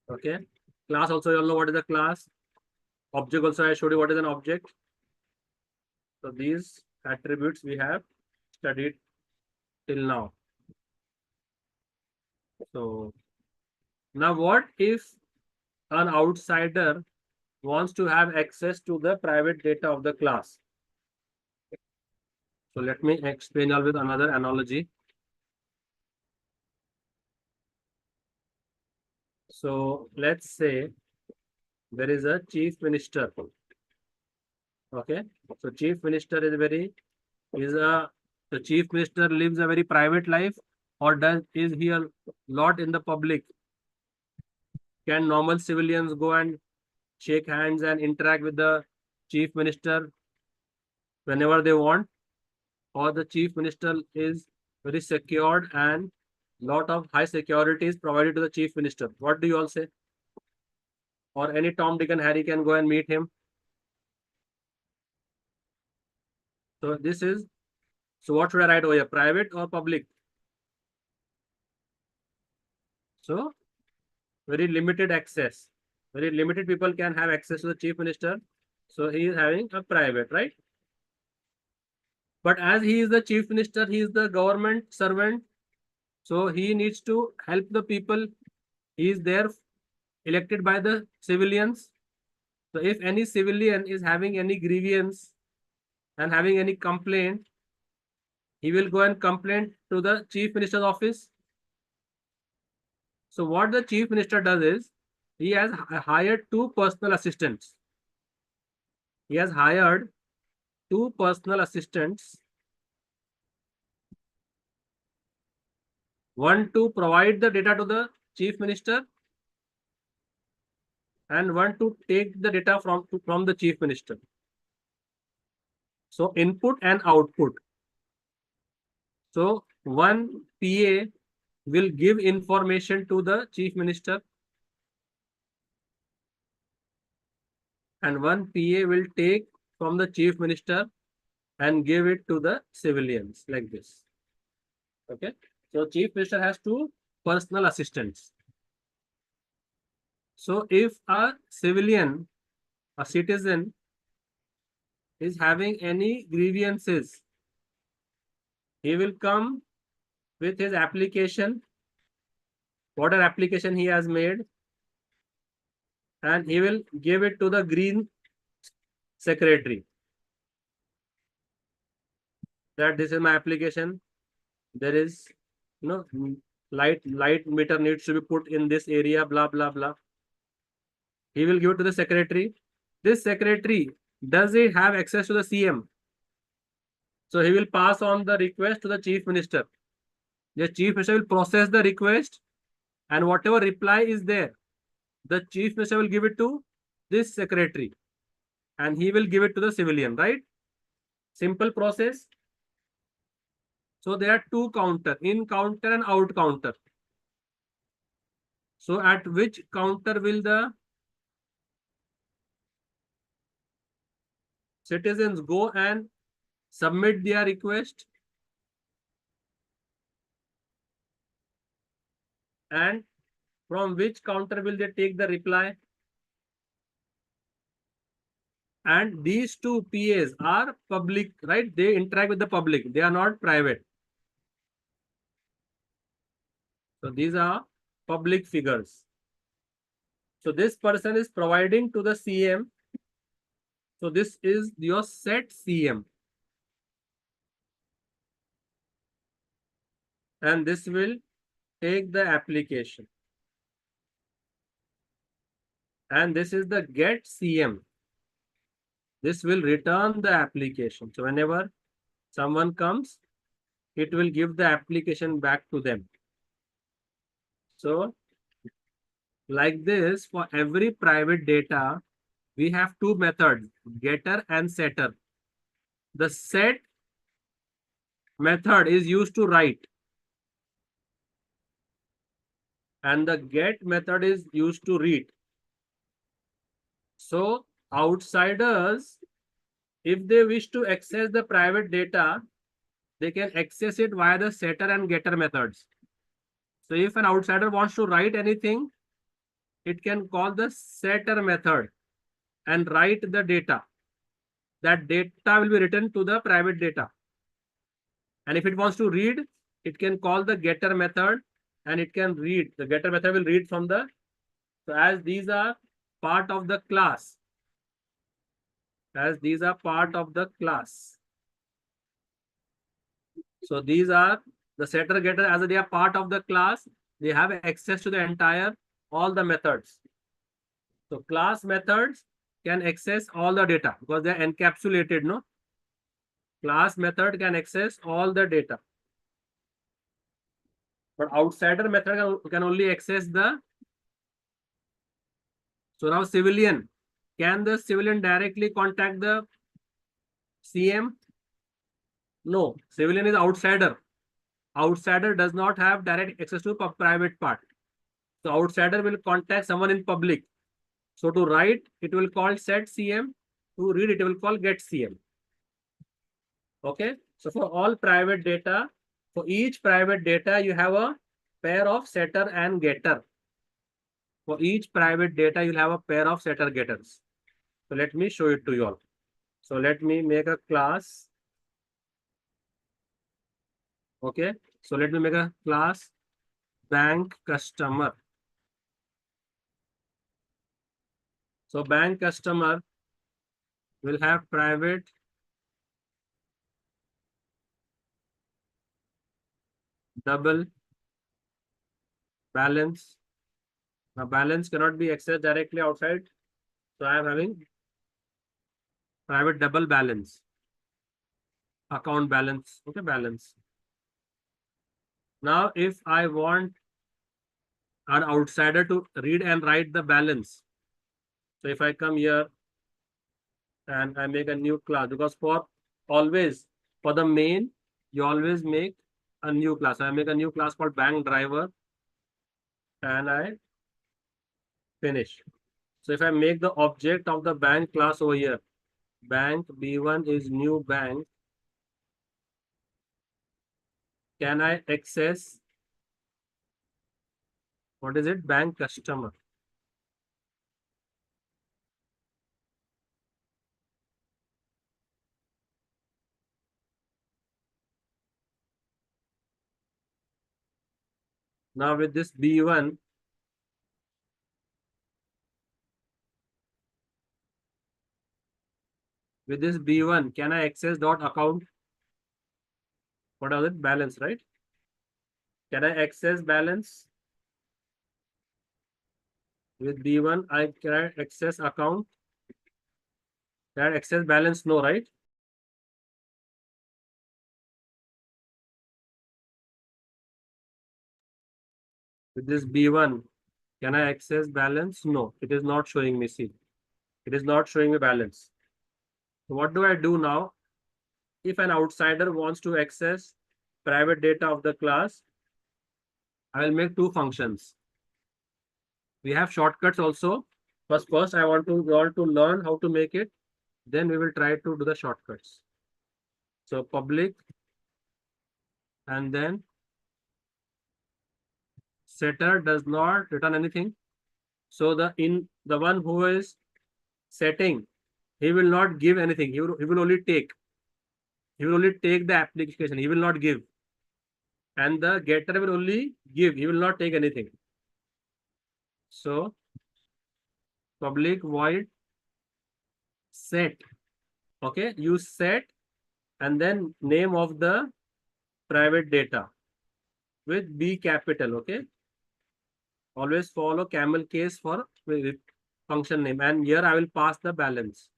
Okay. Class also, you all know what is a class. Object also, I showed you what is an object. So these attributes we have studied till now. So now what if an outsider wants to have access to the private data of the class? So let me explain you with another analogy. So let's say there is a chief minister. Okay. So chief minister is the chief minister lives a very private life, or is he a lot in the public? Can normal civilians go and shake hands and interact with the chief minister whenever they want? Or the chief minister is very secured and lot of high security is provided to the chief minister? What do you all say? Or any Tom, Dick and Harry can go and meet him? So this is, so what should I write over here? Private or public? So very limited access. Very limited people can have access to the chief minister. So he is having a private, right? But as he is the chief minister, he is the government servant. So he needs to help the people. He is there elected by the civilians. So if any civilian is having any grievance and having any complaint, he will go and complain to the chief minister's office. So what the chief minister does is, he has hired 2 personal assistants. he has hired 2 personal assistants, one to provide the data to the chief minister and one to take the data from the chief minister. So input and output. So one PA will give information to the chief minister and one PA will take from the chief minister and give it to the civilians like this. Okay. So chief minister has 2 personal assistants. So if a civilian, a citizen is having any grievances, he will come with his application, whatever application he has made, and he will give it to the green secretary that this is my application. There is light meter needs to be put in this area, blah blah blah. He will give it to the secretary. This secretary, does he have access to the CM? So he will pass on the request to the chief minister. The chief minister will process the request, and whatever reply is there, the chief minister will give it to this secretary and he will give it to the civilian, right? Simple process. So there are 2 counter, in counter and out counter. So at which counter will the citizens go and submit their request, and from which counter will they take the reply? And these 2 PAs are public, right? They interact with the public. They are not private. So these are public figures. So this person is providing to the CM. So this is your set CM. And this will take the application. And this is the get CM. This will return the application. So whenever someone comes, it will give the application back to them. So like this, for every private data, we have 2 methods, getter and setter. The set method is used to write, and the get method is used to read. So outsiders, if they wish to access the private data, they can access it via the setter and getter methods. So if an outsider wants to write anything, it can call the setter method and write the data. That data will be written to the private data. And if it wants to read, it can call the getter method and it can read. The getter method will read from the, so as these are part of the class, So these are the setter getter, as they are part of the class, they have access to the entire, all the methods. So class methods can access all the data because they are encapsulated, no? Class method can access all the data. But outsider method can only access the, so now civilian, can the civilian directly contact the CM? No, civilian is outsider. Outsider does not have direct access to private part. So outsider will contact someone in public. So to write, it will call set CM. To read, it will call get CM. Okay. So for all private data, for each private data, you have a pair of setter and getter. For each private data, you'll have a pair of setter getters. So let me show it to you all. So let me make a class. Okay. So let me make a class bank customer. So bank customer will have private double balance. Now balance cannot be accessed directly outside. So I am having private double balance, account balance, okay, balance. Now, if I want an outsider to read and write the balance, so if I come here and I make a new class, because for always, for the main, you always make a new class. So I make a new class called bank driver and I finish. So if I make the object of the bank class over here, bank B1 is new bank, can I access, what is it, bank customer? Now with this B1, can I access dot account? What is it? Balance, right? Can I access balance? With B1, I can access account. Can I access balance? No, right? With this B1, can I access balance? No, it is not showing me. See, it is not showing me balance. So what do I do now? If an outsider wants to access private data of the class, I will make two functions. We have shortcuts also. First, I want to learn how to make it. Then we will try to do the shortcuts. So public and then setter does not return anything. So the one who is setting, he will not give anything. He will only take. He will only take the application. He will not give. And the getter will only give. He will not take anything. So public void set. Okay, you set and then name of the private data with B capital. Okay, always follow camel case for function name, and here I will pass the balance.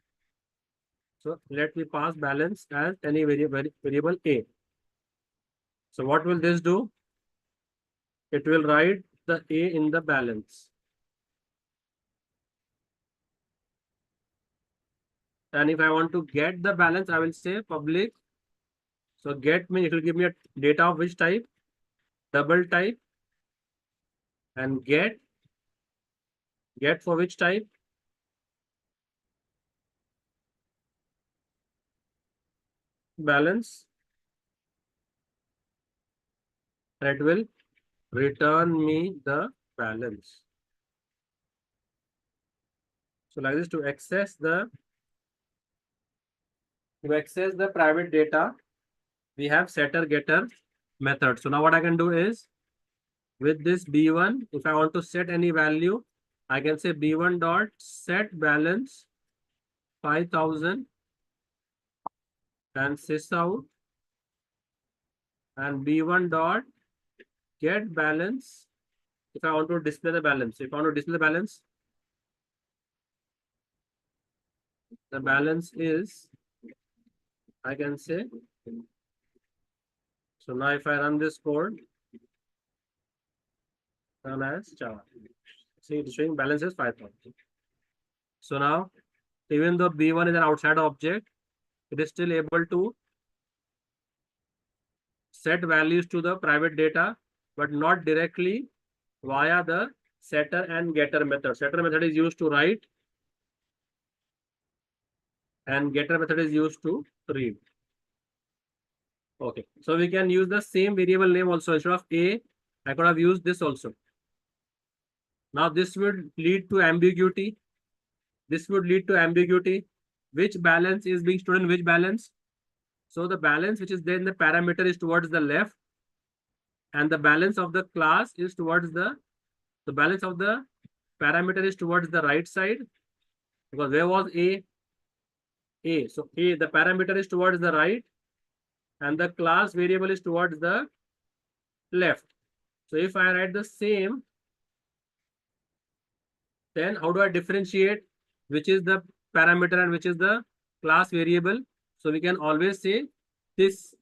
So let me pass balance as any variable A. So what will this do? It will write the A in the balance. And if I want to get the balance, I will say public. So get me, it will give me a data of which type? Double type. And get for which type? Balance. That will return me the balance. So like this, to access the private data, we have setter getter method. So now what I can do is, with this B1, if I want to set any value, I can say B1 dot set balance 5,000 and sys out, and B1 dot get balance if I want to display the balance. If I want to display the balance is, I can say, so now if I run this code, run as Java. See, it's showing balance is 5,000. So now, even though B1 is an outside object, it is still able to set values to the private data, but not directly via the setter and getter method. Setter method is used to write and getter method is used to read. Okay, so we can use the same variable name also. Instead of A, I could have used this also. Now this would lead to ambiguity. Which balance is being stored in which balance? So the balance which is there in the parameter is towards the left, and the balance of the class is towards the balance of the parameter is towards the right side, because where was A? So A, the parameter is towards the right and the class variable is towards the left. So if I write the same, then how do I differentiate which is the parameter and which is the class variable. So we can always say this,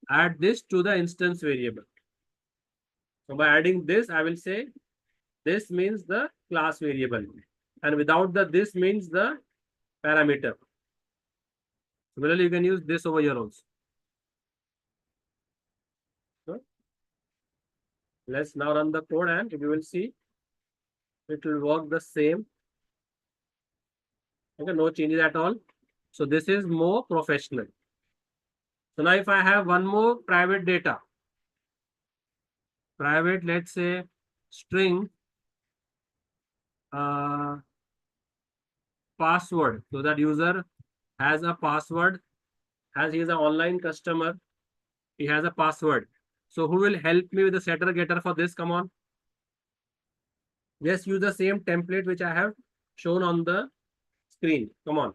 add this to the instance variable. So by adding this, I will say this means the class variable, and without the this means the parameter. Similarly, you can use this over here also. So let's now run the code, and you will see it will work the same. Okay, no changes at all. So this is more professional. So now if I have one more private data, private, let's say string password, so that user has a password, as he is an online customer, he has a password. So who will help me with the setter getter for this? Come on. Just use the same template which I have shown on the screen. Come on.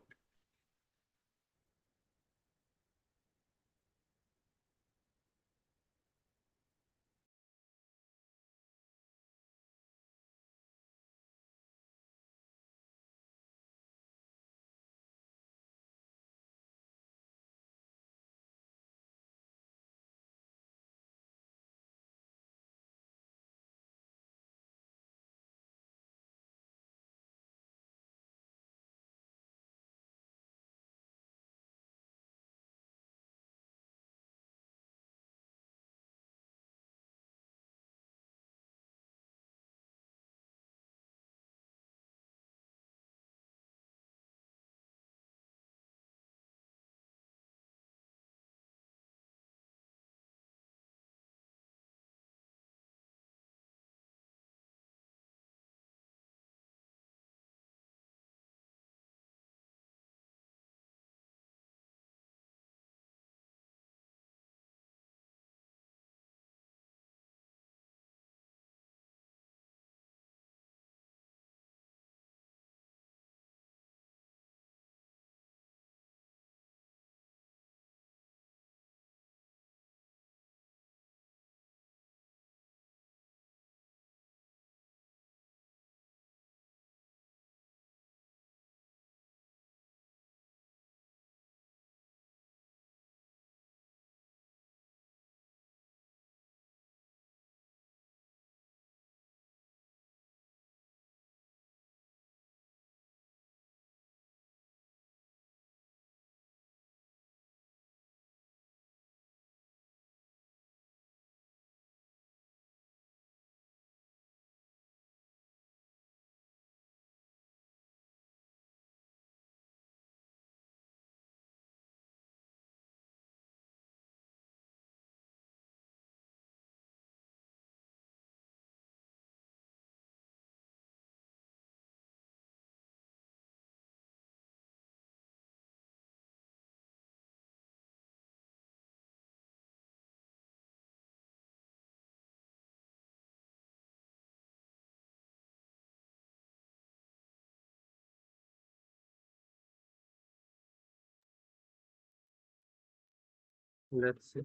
Let's see.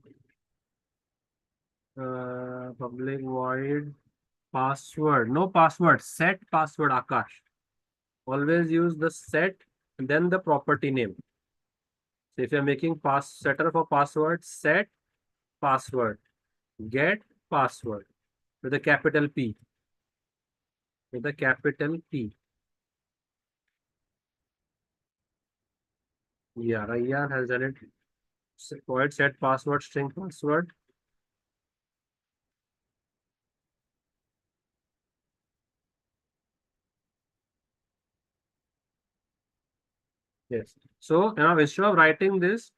Public void password. No password. Set password, Akash. Always use the set and then the property name. So if you're making setter for password, set password, get password with a capital P. With a capital P. Yeah, Rayyan has done it. Void set password, string password. Yes. So now instead of writing this,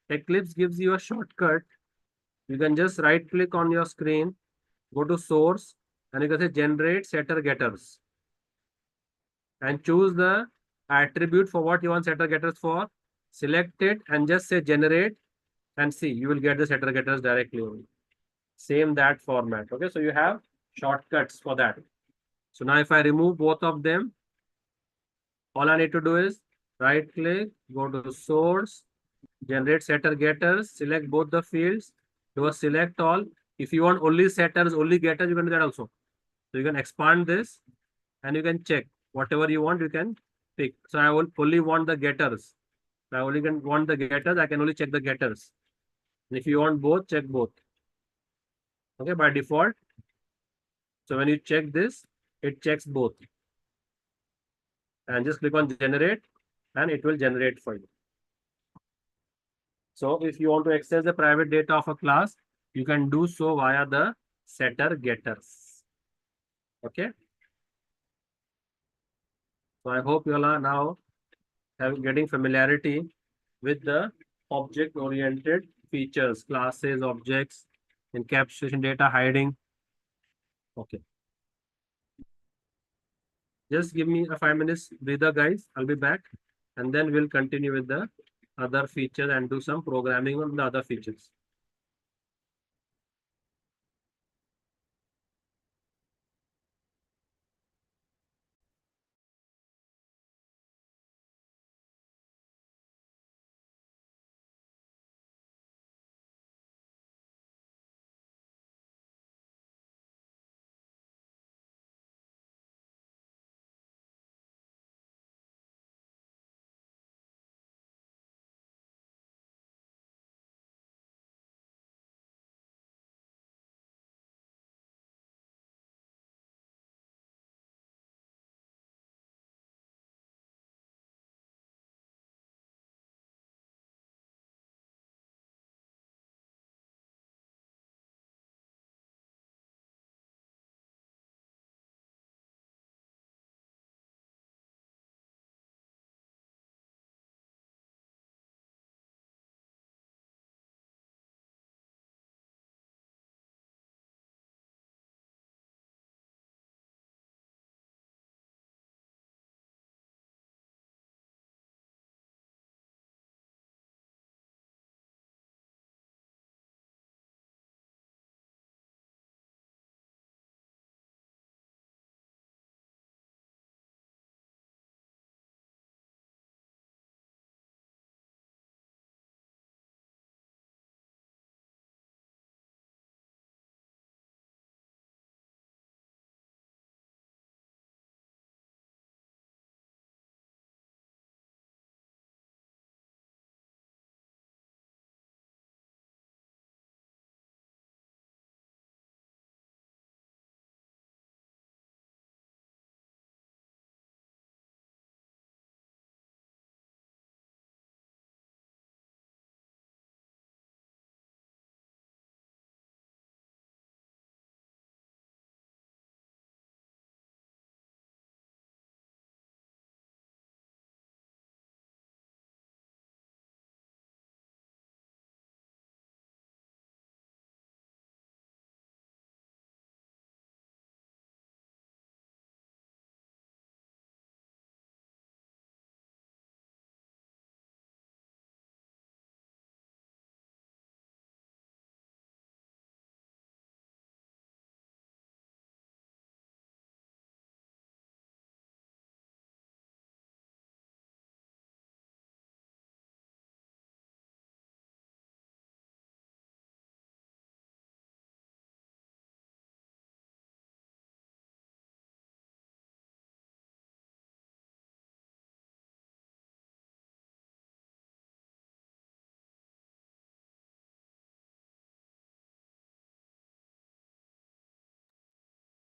Eclipse gives you a shortcut. You can just right click on your screen, go to source, and you can say generate setter getters. And choose the attribute for what you want setter getters for. Select it and just say generate, and see, you will get the setter getters directly only. Same that format. Okay, so you have shortcuts for that. So now if I remove both of them, all I need to do is right click, go to source, generate setter getters, select both the fields, do a select all. If you want only setters, only getters, you can do that also. So you can expand this and you can check whatever you want, you can pick. So I will only want the getters. I only can want the getters, I can only check the getters. And if you want both, check both. Okay, by default. So when you check this, it checks both. And just click on generate and it will generate for you. So if you want to access the private data of a class, you can do so via the setter getters. Okay. So I hope you all are now getting familiarity with the object-oriented features, classes, objects, encapsulation, data hiding. Okay. Just give me a 5 minutes breather, guys. I'll be back, and then we'll continue with the other features and do some programming on the other features.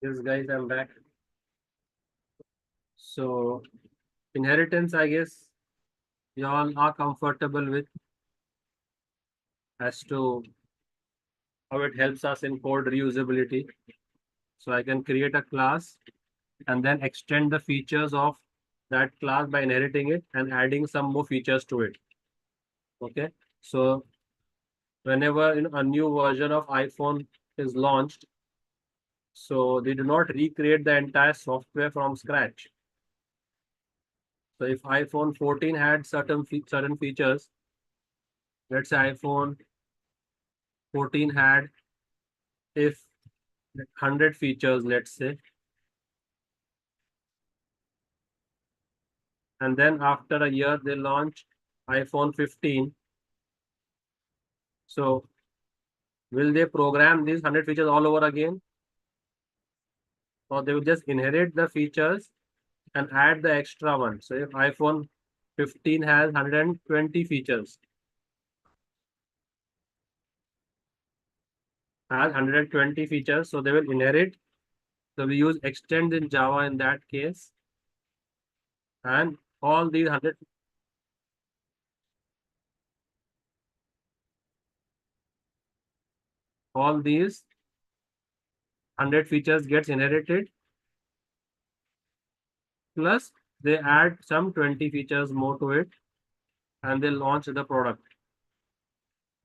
Yes, guys, I'm back. So inheritance, I guess you all are comfortable with as to how it helps us in code reusability. So I can create a class and then extend the features of that class by inheriting it and adding some more features to it. Okay. So whenever a new version of iPhone is launched, so they do not recreate the entire software from scratch. So if iPhone 14 had certain features, let's say iPhone 14 had if 100 features, let's say, and then after a year they launch iPhone 15. So will they program these 100 features all over again? Or they will just inherit the features and add the extra one. So if iPhone 15 has 120 features. Has 120 features, so they will inherit. So we use extend in Java in that case. And all these 100 features gets inherited, plus they add some 20 features more to it, and they launch the product.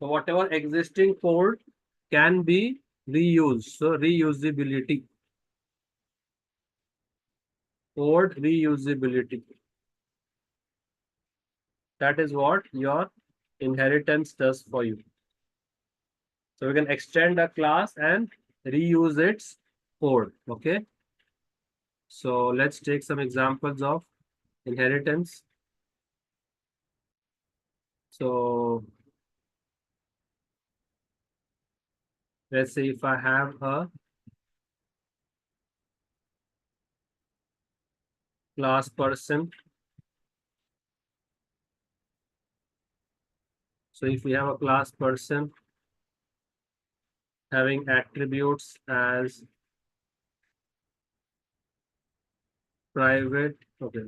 So whatever existing code can be reused. So reusability. Code reusability. That is what your inheritance does for you. So we can extend a class and reuse its code. Okay. So let's take some examples of inheritance. So let's say if I have a class person. So if we have a class person having attributes as private, okay.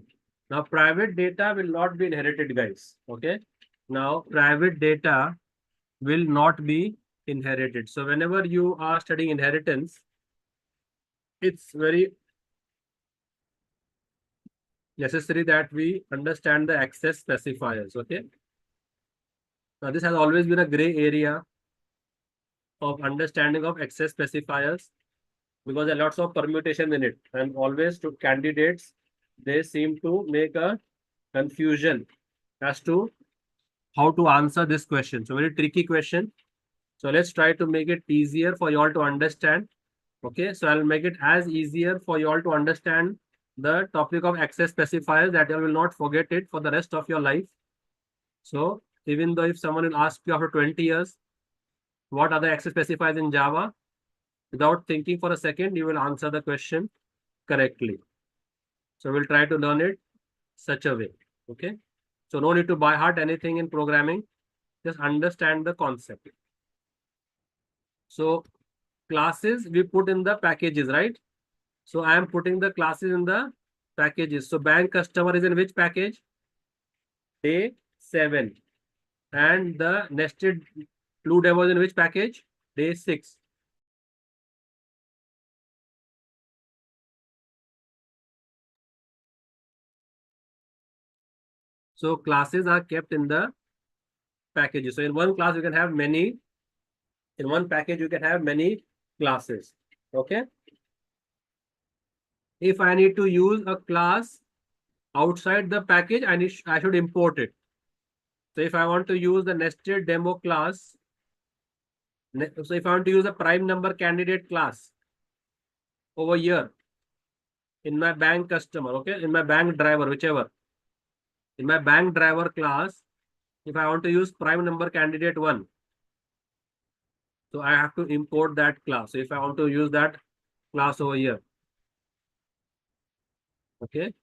Now private data will not be inherited, guys. Okay. Now private data will not be inherited. So whenever you are studying inheritance, it's very necessary that we understand the access specifiers. Okay. Now this has always been a gray area of understanding of access specifiers, because there are lots of permutation in it, and always to candidates, they seem to make a confusion as to how to answer this question. So very tricky question. So let's try to make it easier for you all to understand. Okay, so I'll make it as easier for you all to understand the topic of access specifiers that you will not forget it for the rest of your life. So even though if someone will ask you after 20 years, what are the access specifiers in Java? Without thinking for a second, you will answer the question correctly. So we'll try to learn it such a way. Okay. So no need to by heart anything in programming. Just understand the concept. So classes we put in the packages, right? So I am putting the classes in the packages. So bank customer is in which package? Day 7. And the nested blue demo is in which package? Day 6. So classes are kept in the packages. So in one class you can have many. In one package you can have many classes. Okay. If I need to use a class outside the package, I should import it. So if I want to use the nested demo class, so if I want to use a prime number candidate class over here in my bank customer, okay, in my bank driver, whichever, in my bank driver class, if I want to use prime number candidate 1, so I have to import that class. So if I want to use that class over here, okay,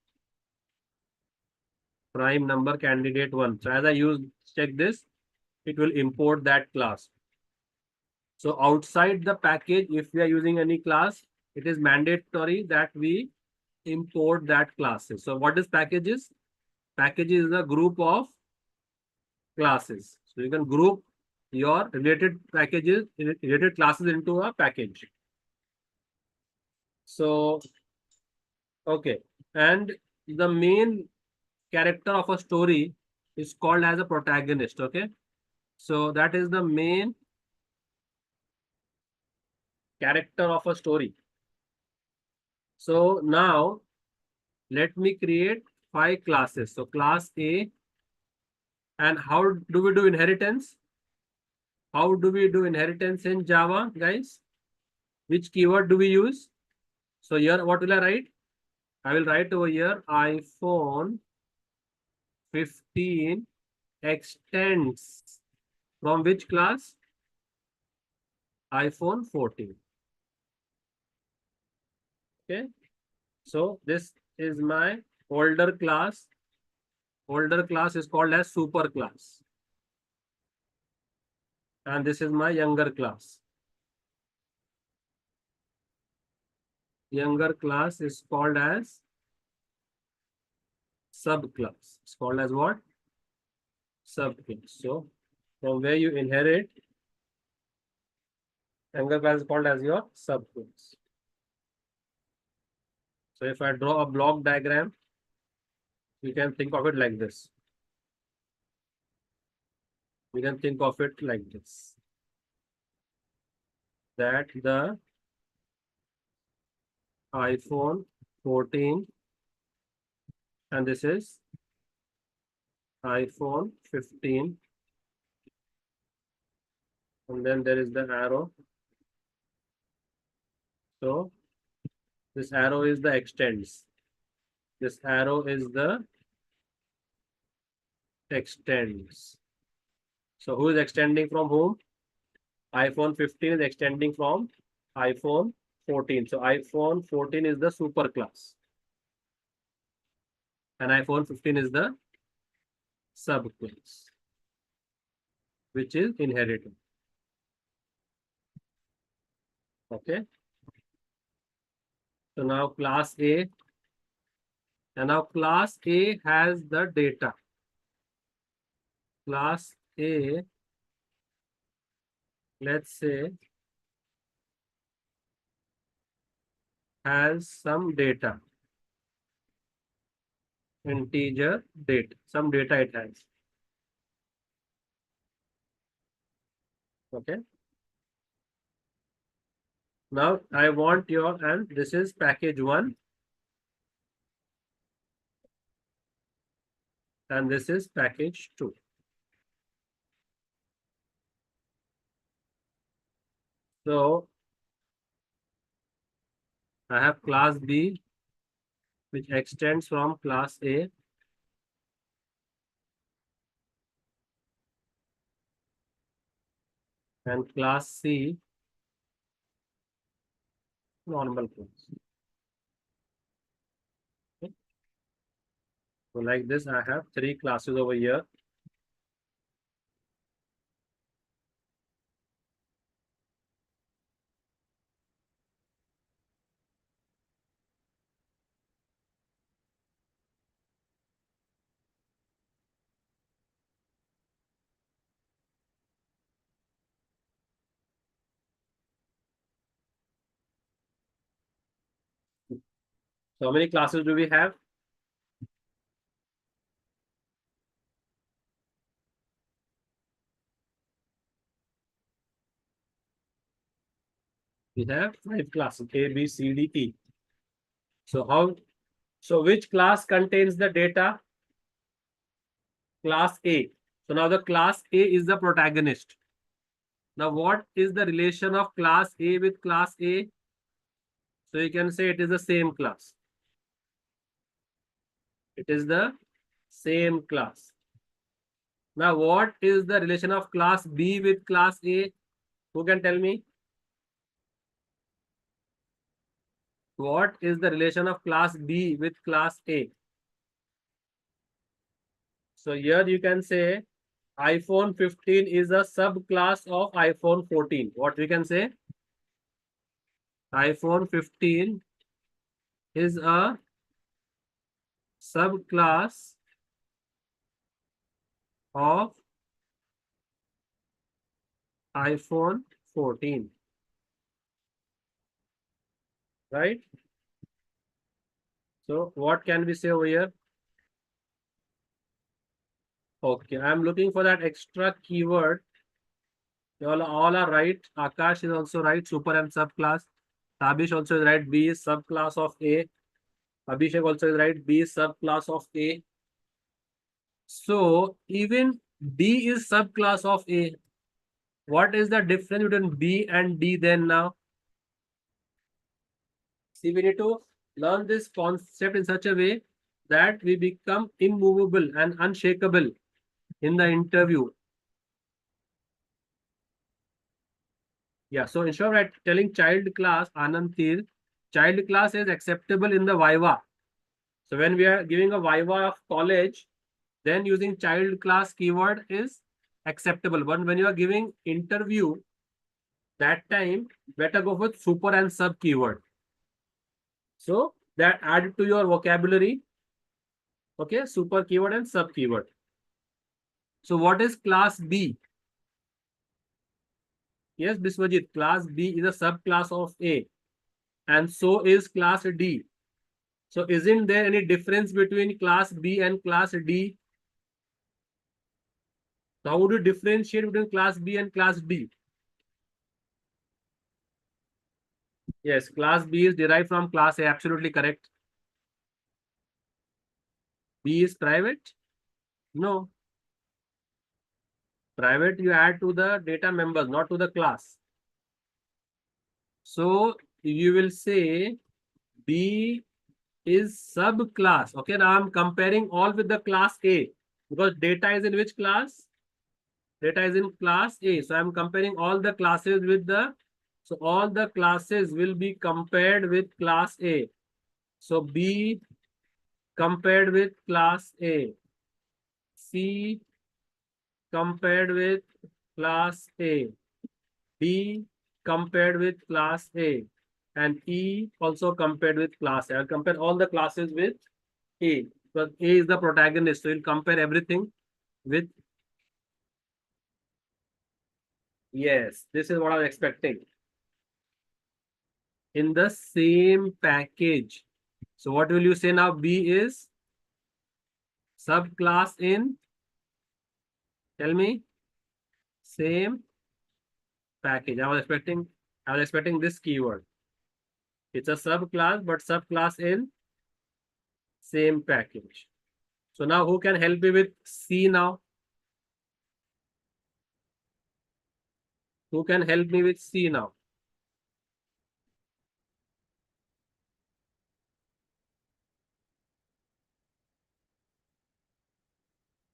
prime number candidate 1. So as I check this, it will import that class. So outside the package, if we are using any class, it is mandatory that we import that classes. So what is packages? Packages is a group of classes. So you can group your related packages, related classes into a package. So, okay. And the main character of a story is called as a protagonist. Okay. So that is the main character of a story. So now let me create 5 classes. So class A. And how do we do inheritance? How do we do inheritance in Java, guys? Which keyword do we use? So here, what will I write? I will write over here iPhone 15 extends from which class? iPhone 14. Okay. So this is my older class Older class is called as super class. And this is my younger class. Younger class is called as subclass. It's called as what? Subclass. So from where you inherit, younger class is called as your subclass. So if I draw a block diagram, you can think of it like this. We can think of it like this. That the iPhone 14 and this is iPhone 15 and then there is the arrow. So this arrow is the extends. This arrow is the extends. So who is extending from whom? iPhone 15 is extending from iPhone 14. So iPhone 14 is the super class. And iPhone 15 is the subclass, which is inherited. Okay. So now class A. And now class A has the data. Class A, let's say, has some data. Integer date. Some data it has. Okay. Now I want your, and this is package 1. And this is package 2. So I have class B, which extends from class A. And class C, normal class. Okay. So like this, I have 3 classes over here. So how many classes do we have? We have 5 classes, A, B, C, D, E. So which class contains the data? Class A. So now the class A is the protagonist. Now what is the relation of class A with class A? So you can say it is the same class. It is the same class. Now what is the relation of class B with class A? Who can tell me? What is the relation of class B with class A? So here you can say iPhone 15 is a subclass of iPhone 14. What we can say? iPhone 15 is a subclass of iPhone 14. Right? So what can we say over here? Okay, I'm looking for that extra keyword. You all are right. Akash is also right. Super and subclass. Tabish also is right. B is subclass of A. Abhishek also is right. B is subclass of A. So even D is subclass of A. What is the difference between B and D then now? See, we need to learn this concept in such a way that we become immovable and unshakable in the interview. Yeah, so instead of telling child class, Anantir, child class is acceptable in the Viva. So when we are giving a Viva of college, then using child class keyword is acceptable. But when you are giving interview, that time better go with super and sub keyword. So that add to your vocabulary. Okay, super keyword and sub keyword. So what is class B? Yes, Biswajit, class B is a subclass of A, and so is class D. So isn't there any difference between class B and class D? So how would you differentiate between class B and class D? Yes, class B is derived from class A, absolutely correct. B is private? No. Private you add to the data members, not to the class. So you will say B is subclass. Okay, now I'm comparing all with the class A because data is in which class? Data is in class A. So I'm comparing all the classes with the, so all the classes will be compared with class A. So B compared with class A. C compared with class A. D compared with class A. And E also compared with class A. I'll compare all the classes with A. Because A is the protagonist. So we'll compare everything with. Yes, this is what I was expecting. In the same package. So what will you say now? B is subclass in, tell me, same package. I was expecting this keyword. It's a subclass, but subclass in same package. So now who can help me with C now? Who can help me with C now?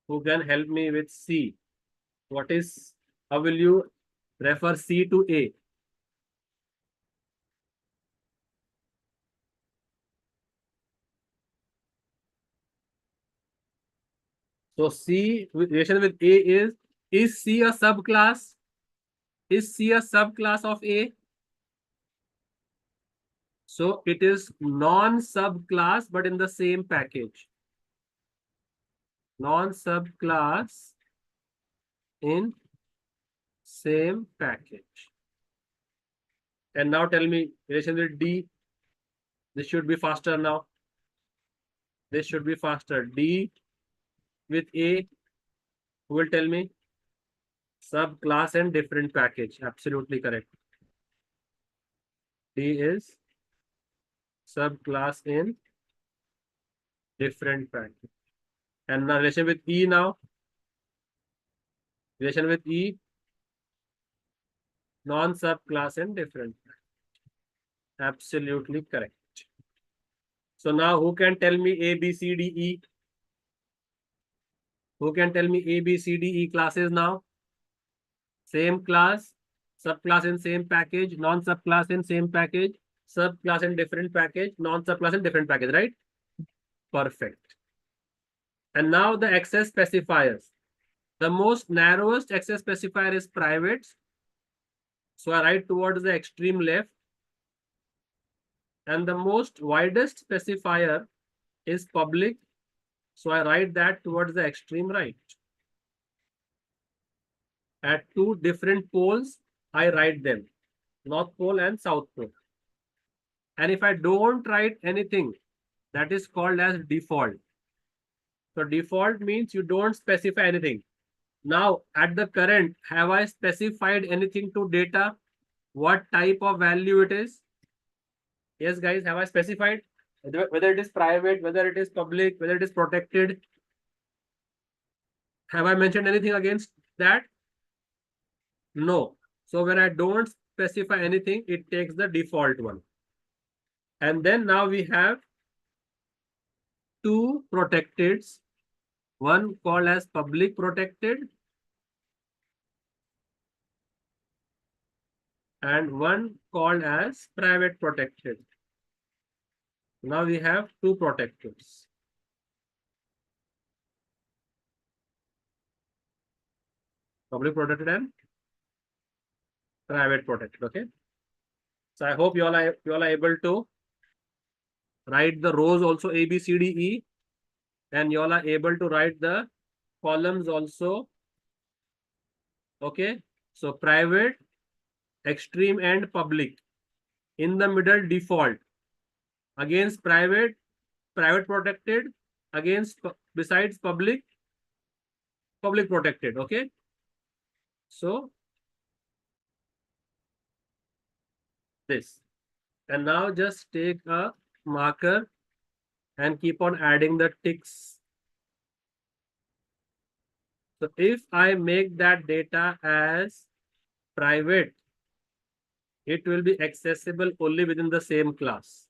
Who can help me with C? What is, how will you refer C to A? So C relation with A is C a subclass? Is C a subclass of A? So it is non-subclass, but in the same package. Non-subclass in same package. And now tell me, relation with D. This should be faster now. This should be faster. D with A. Who will tell me? Subclass and different package. Absolutely correct. D is subclass in different package. And now relation with E now. Relation with E. Non-subclass and different. Absolutely correct. So now who can tell me A, B, C, D, E? Who can tell me A, B, C, D, E classes now? Same class, subclass in same package, non-subclass in same package, subclass in different package, non-subclass in different package, right? Perfect. And now the access specifiers. The most narrowest access specifier is private. So I write towards the extreme left. And the most widest specifier is public. So I write that towards the extreme right. At two different poles, I write them, North Pole and South Pole. And if I don't write anything, that is called as default. So default means you don't specify anything. Now at the current, have I specified anything to data? What type of value it is? Yes, guys, have I specified? Whether it is private, whether it is public, whether it is protected. Have I mentioned anything against that? No. So when I don't specify anything, it takes the default one. And then now we have two protecteds, one called as public protected and one called as private protected. Now we have two protecteds. Public protected and private protected. Okay. So I hope you all are able to write the rows also A, B, C, D, E, and you all are able to write the columns also. Okay. So private, extreme, and public. In the middle, default. Against private, private protected. Against besides public, public protected. Okay. So this. And now just take a marker and keep on adding the ticks. So if I make that data as private, it will be accessible only within the same class.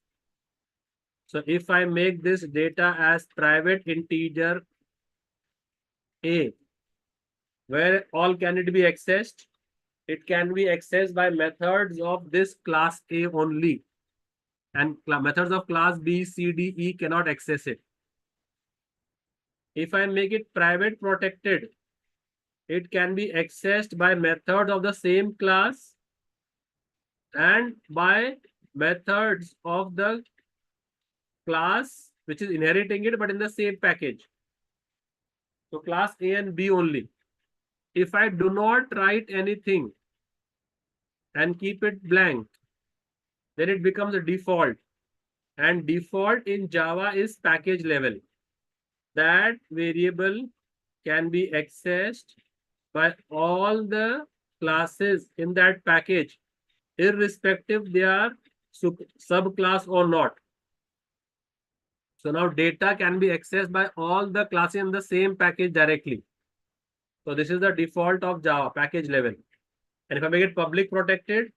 So if I make this data as private integer A, where all can it be accessed? It can be accessed by methods of this class A only. And methods of class B, C, D, E cannot access it. If I make it private protected, it can be accessed by methods of the same class and by methods of the class which is inheriting it but in the same package. So class A and B only. If I do not write anything and keep it blank, then it becomes a default. And default in Java is package level. That variable can be accessed by all the classes in that package, irrespective they are subclass or not. So now data can be accessed by all the classes in the same package directly. So this is the default of Java, package level. And if I make it public protected,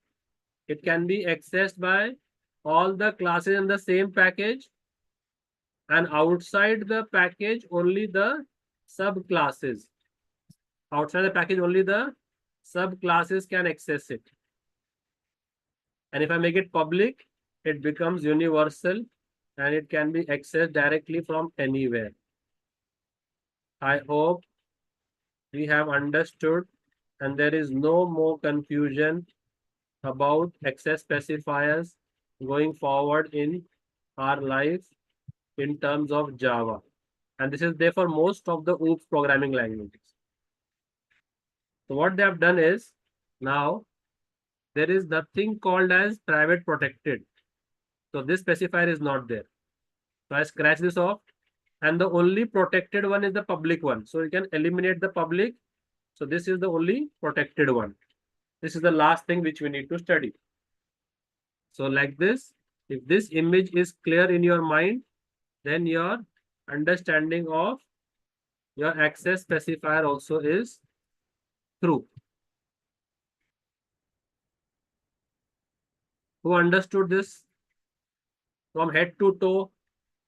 it can be accessed by all the classes in the same package, and outside the package only the subclasses. Outside the package only the subclasses can access it. And if I make it public, it becomes universal and it can be accessed directly from anywhere. I hope we have understood and there is no more confusion about access specifiers going forward in our life in terms of Java. And this is there for most of the OOPS programming languages. So what they have done is, now there is nothing called as private protected. So this specifier is not there. So I scratch this off, and the only protected one is the public one. So you can eliminate the public. So this is the only protected one. This is the last thing which we need to study. So like this, if this image is clear in your mind, then your understanding of your access specifier also is true. Who understood this from head to toe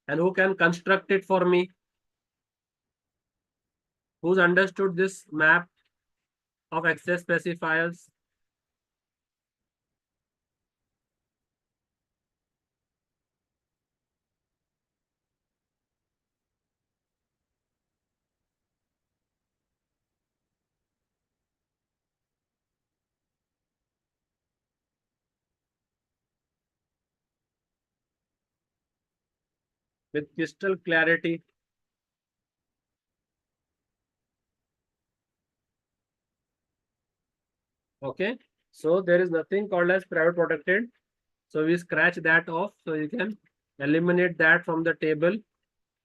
and who can construct it for me? Who's understood this map of access specifiers? With crystal clarity. Okay, so there is nothing called as private protected. So we scratch that off. So you can eliminate that from the table.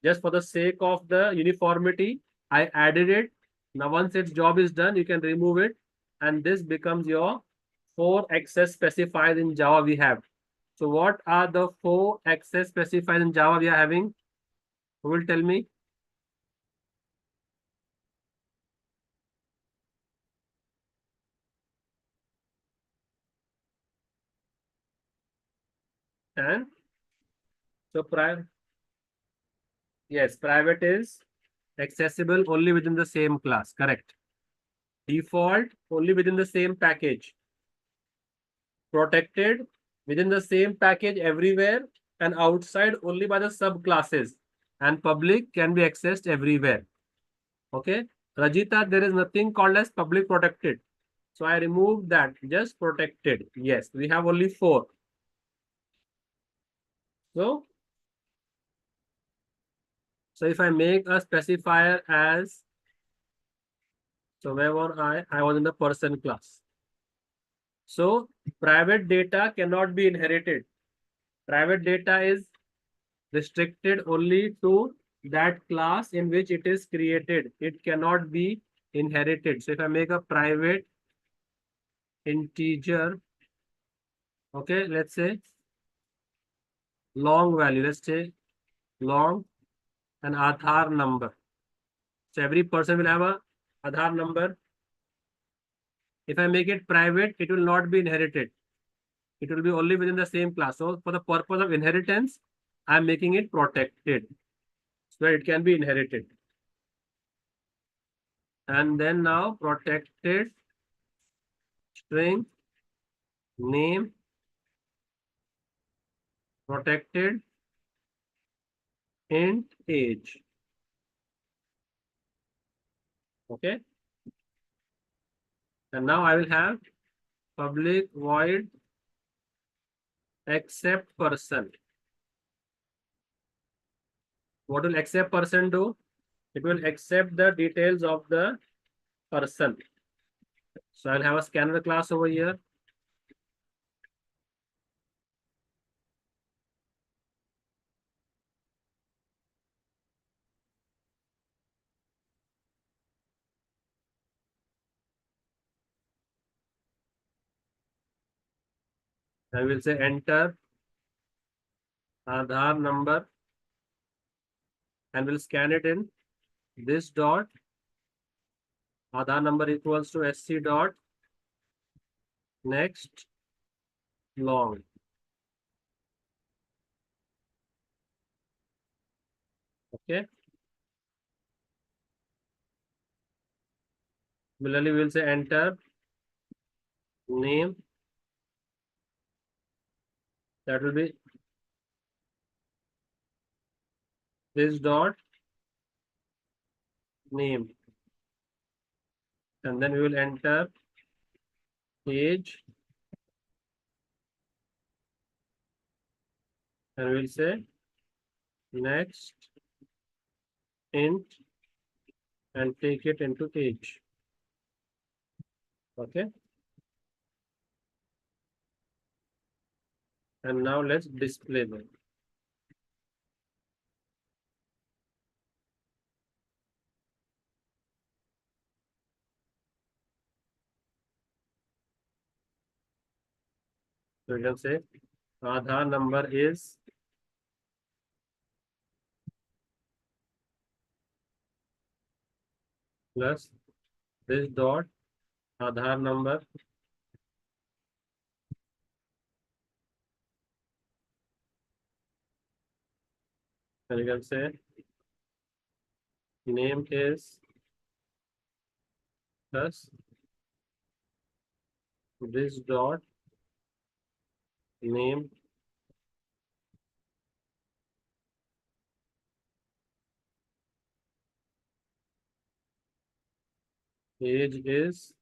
Just for the sake of the uniformity, I added it. Now once its job is done, you can remove it. And this becomes your 4 access specifiers in Java we have. So what are the 4 access specifiers in Java we are having? Who will tell me? And so private, yes, private is accessible only within the same class, correct. Default only within the same package. Protected within the same package everywhere and outside only by the subclasses. And public can be accessed everywhere. Okay. Rajita, there is nothing called as public protected. So I removed that, just protected. Yes, we have only 4. So if I make a specifier as, so where were I? I was in the person class. So private data cannot be inherited. Private data is restricted only to that class in which it is created. It cannot be inherited. So if I make a private integer, okay, let's say long value, let's say long and Aadhaar number. So every person will have a Aadhaar number. If I make it private, it will not be inherited. It will be only within the same class. So for the purpose of inheritance, I am making it protected, so it can be inherited. And then now protected string name, protected int age. Okay. And now I will have public void accept person. What will accept person do? It will accept the details of the person. So I'll have a scanner class over here. I will say enter Aadhaar number and will scan it in this dot. Aadhaar number equals to sc dot next long. Okay. Similarly, we will say enter name. That will be this dot name. And then we will enter age. And we will say next int and take it into age. Okay. And now let's display them. So we can say Aadhaar number is plus this dot Aadhaar number and you can say name is plus this dot name age is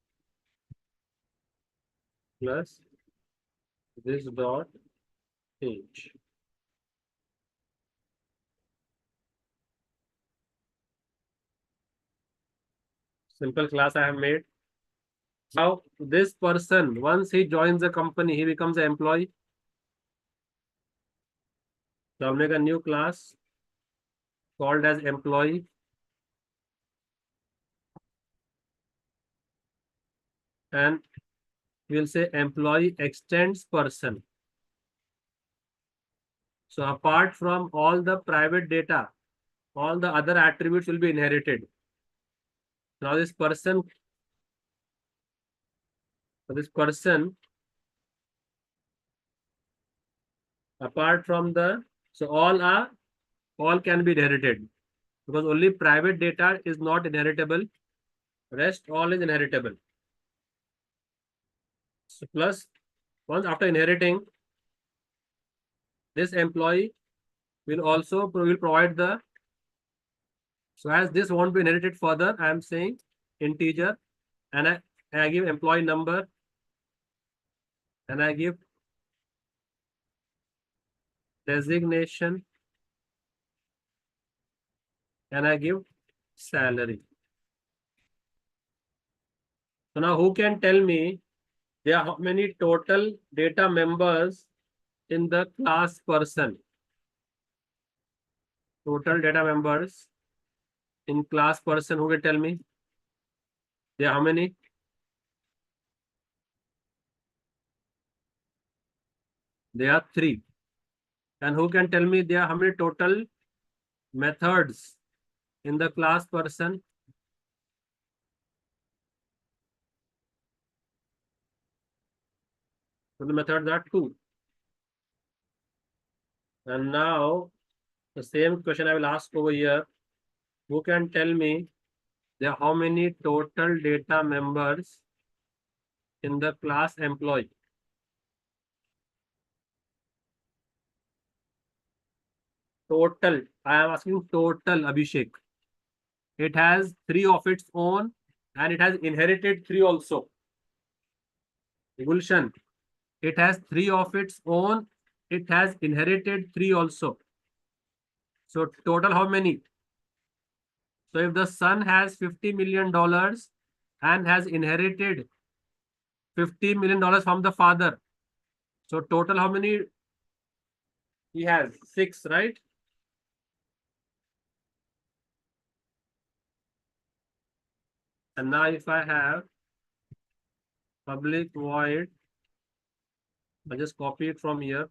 plus this dot age. Simple class I have made. Now this person, once he joins the company, he becomes an employee. So I'll make a new class called as employee. And we'll say employee extends person. So apart from all the private data, all the other attributes will be inherited. Now this person, apart from the, so all can be inherited because only private data is not inheritable. Rest all is inheritable. So plus once after inheriting, this employee will also provide the So as this won't be inherited further, I am saying integer, and I give employee number, and I give designation, and I give salary. So now who can tell me there are how many total data members in the class person? Total data members in class person, who can tell me? There are how many? There are 3. And who can tell me there are how many total methods in the class person? So the methods are 2. And now the same question I will ask over here. Who can tell me there are how many total data members in the class employee? Total. I am asking total, Abhishek. It has 3 of its own, and it has inherited 3 also. Gulshan. It has 3 of its own. It has inherited 3 also. So total how many? So if the son has $50 million and has inherited $50 million from the father, so total how many he has? 6, right? And now if I have public void, I just copy it from here.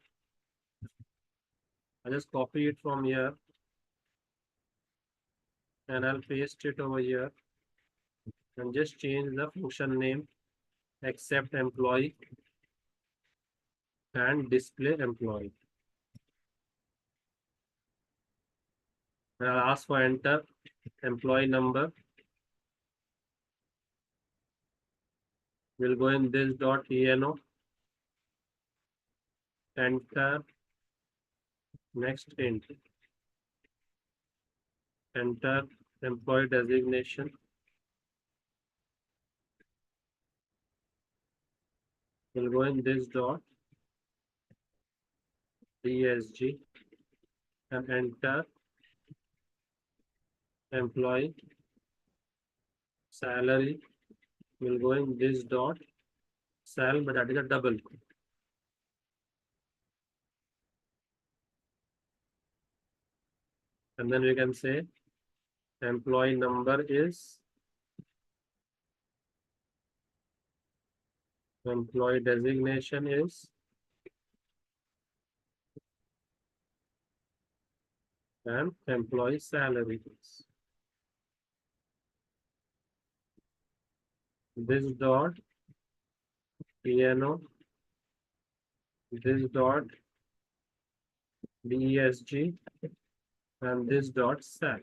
I just copy it from here and I'll paste it over here and just change the function name except employee and display employee. And I'll ask for enter employee number. We'll go in this dot eno, enter, next int, enter employee designation. We'll go in this dot ESG and enter employee salary. We'll go in this dot sal, but that is a double. And then we can say employee number is, employee designation is, and employee salary is. This dot eno, this dot DESG, and this dot sal.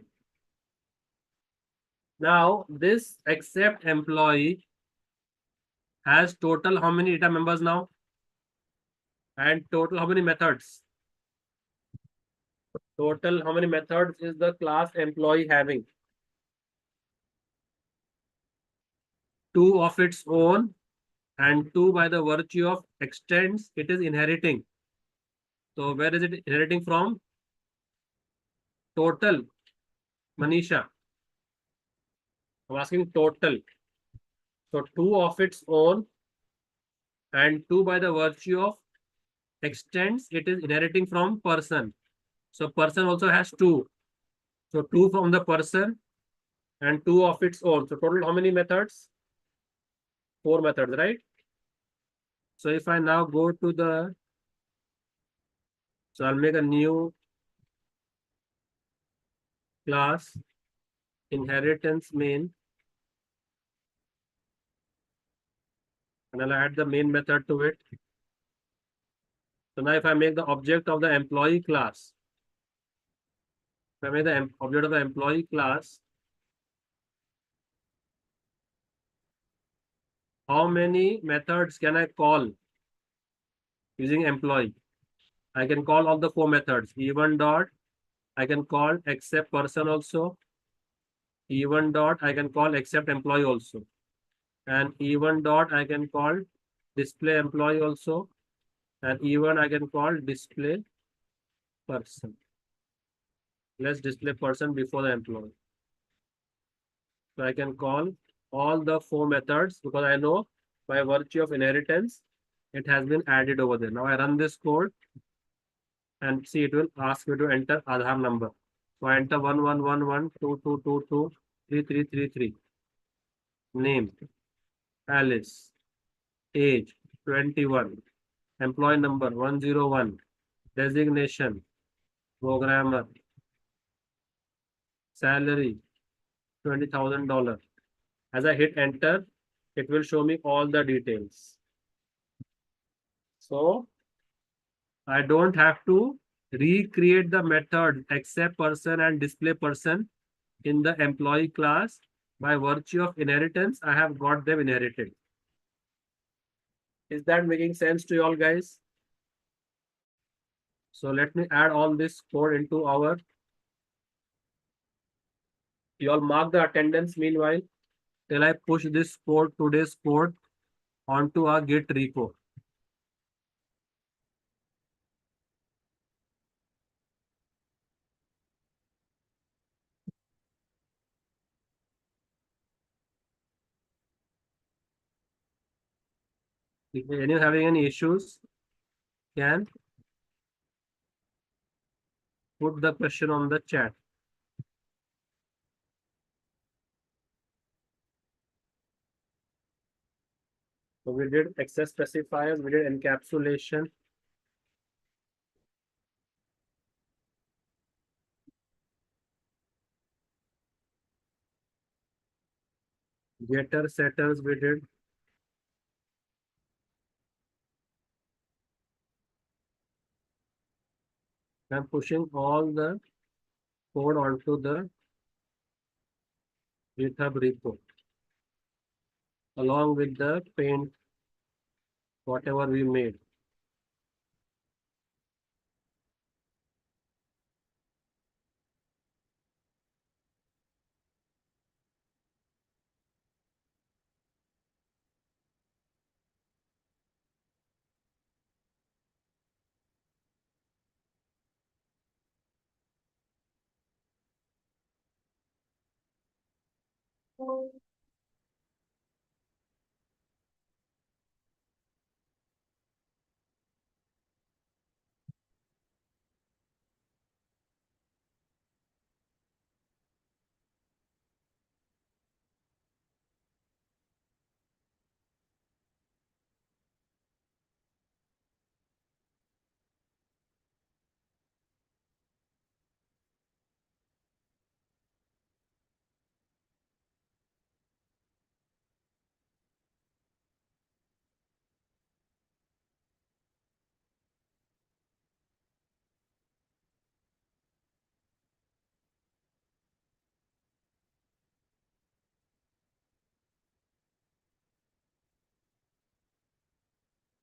Now this except employee has total how many data members now? And total how many methods? Total how many methods is the class employee having? 2 of its own, and 2 by the virtue of extends it is inheriting. So where is it inheriting from? Total, Manisha. I'm asking total. So 2 of its own and 2 by the virtue of extends it is inheriting from person. So person also has 2. So 2 from the person and 2 of its own. So total how many methods? 4 methods, right? So if I now go to the, so I'll make a new class inheritance main, and I'll add the main method to it. So now if I make the object of the employee class, if I make the object of the employee class, how many methods can I call using employee? I can call all the 4 methods. E1 dot, I can call except person also. E1 dot I can call accept employee also, and E1 dot I can call display employee also, and E1 I can call display person. Let's display person before the employee. So I can call all the four methods because I know by virtue of inheritance, it has been added over there. Now I run this code and see it will ask me to enter Aadhaar number. So I enter 111122223333. Name, Alice. Age, 21. Employee number, 101. Designation, programmer. Salary, $20,000. As I hit enter, it will show me all the details. So I don't have to recreate the method accept person and display person in the employee class. By virtue of inheritance, I have got them inherited. Is that making sense to you all guys? So let me add all this code into our. You all mark the attendance meanwhile till I push this code, today's code, onto our Git repo. If anyone having any issues, can put the question on the chat. So we did access specifiers, we did encapsulation. Getter setters we did. I'm pushing all the code onto the GitHub repo along with the paint, whatever we made.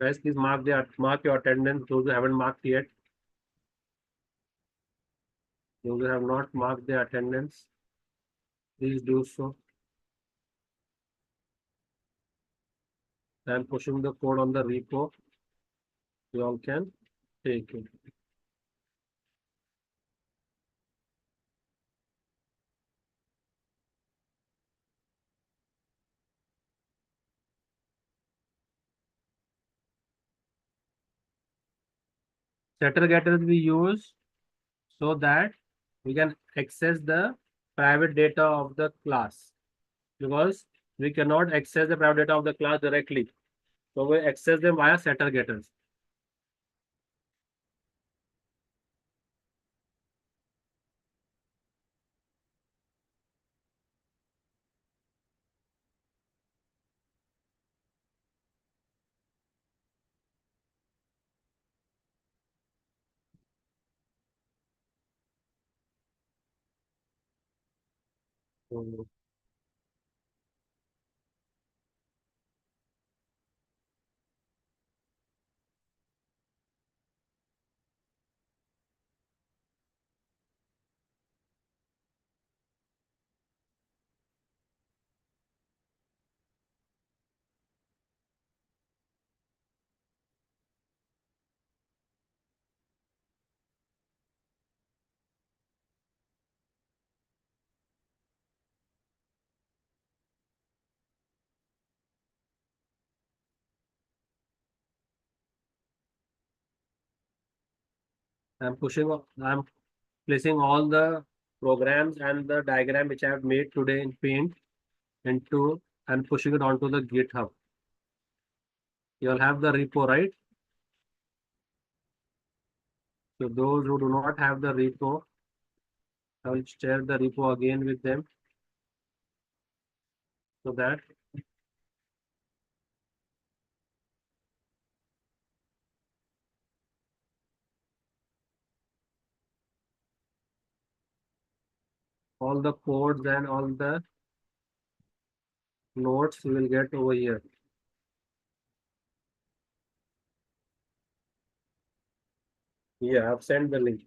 Guys, please mark your attendance. Those who haven't marked yet. Those who have not marked their attendance, please do so. I'm pushing the code on the repo. You all can take it. Setter getters we use so that we can access the private data of the class, because we cannot access the private data of the class directly. So we access them via setter getters. So I'm placing all the programs and the diagram which I have made today in Paint into and pushing it onto the GitHub. You'll have the repo, right? So those who do not have the repo, I will share the repo again with them so that all the codes and all the notes you will get over here. Yeah, I've sent the link.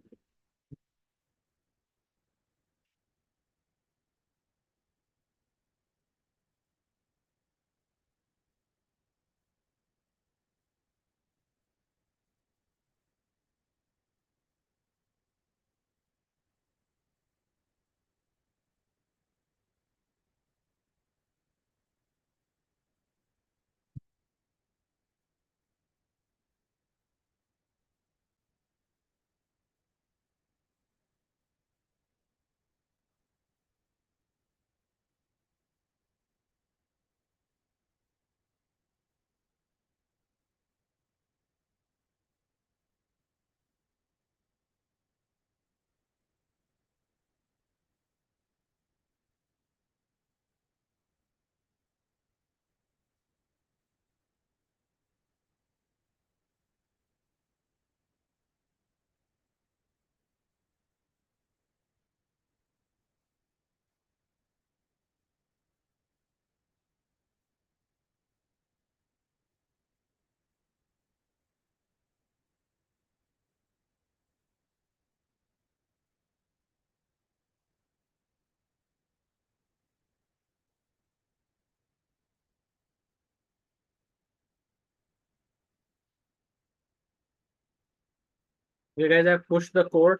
You guys have pushed the code.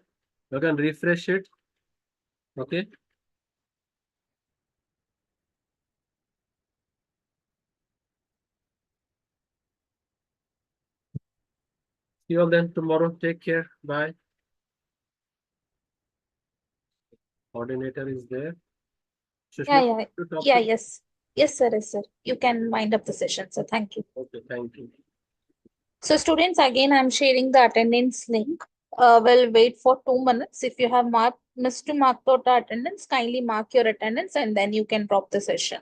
You can refresh it. Okay. See you all then tomorrow. Take care. Bye. Coordinator is there. Yeah, Sushmita, yeah, you talk yeah, to. yes. Yes, sir, yes, sir. You can wind up the session, sir. Thank you. Okay, thank you. So students, again, I'm sharing the attendance link. We'll wait for 2 minutes. If you have missed to mark out the attendance, kindly mark your attendance and then you can drop the session.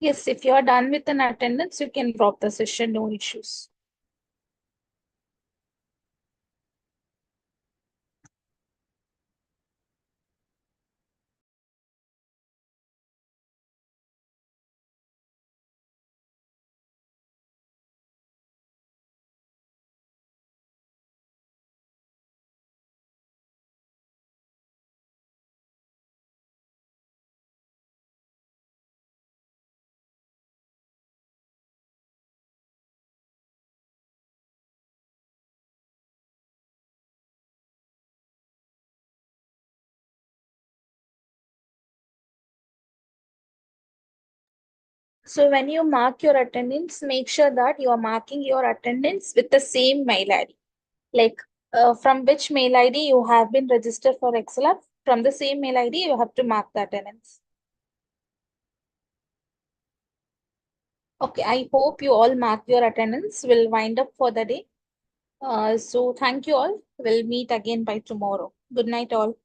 Yes, if you are done with an attendance, you can drop the session, no issues. So when you mark your attendance, make sure that you are marking your attendance with the same mail ID. Like from which mail ID you have been registered for XLR, from the same mail ID you have to mark the attendance. Okay, I hope you all mark your attendance. We'll wind up for the day. So thank you all. We'll meet again by tomorrow. Good night all.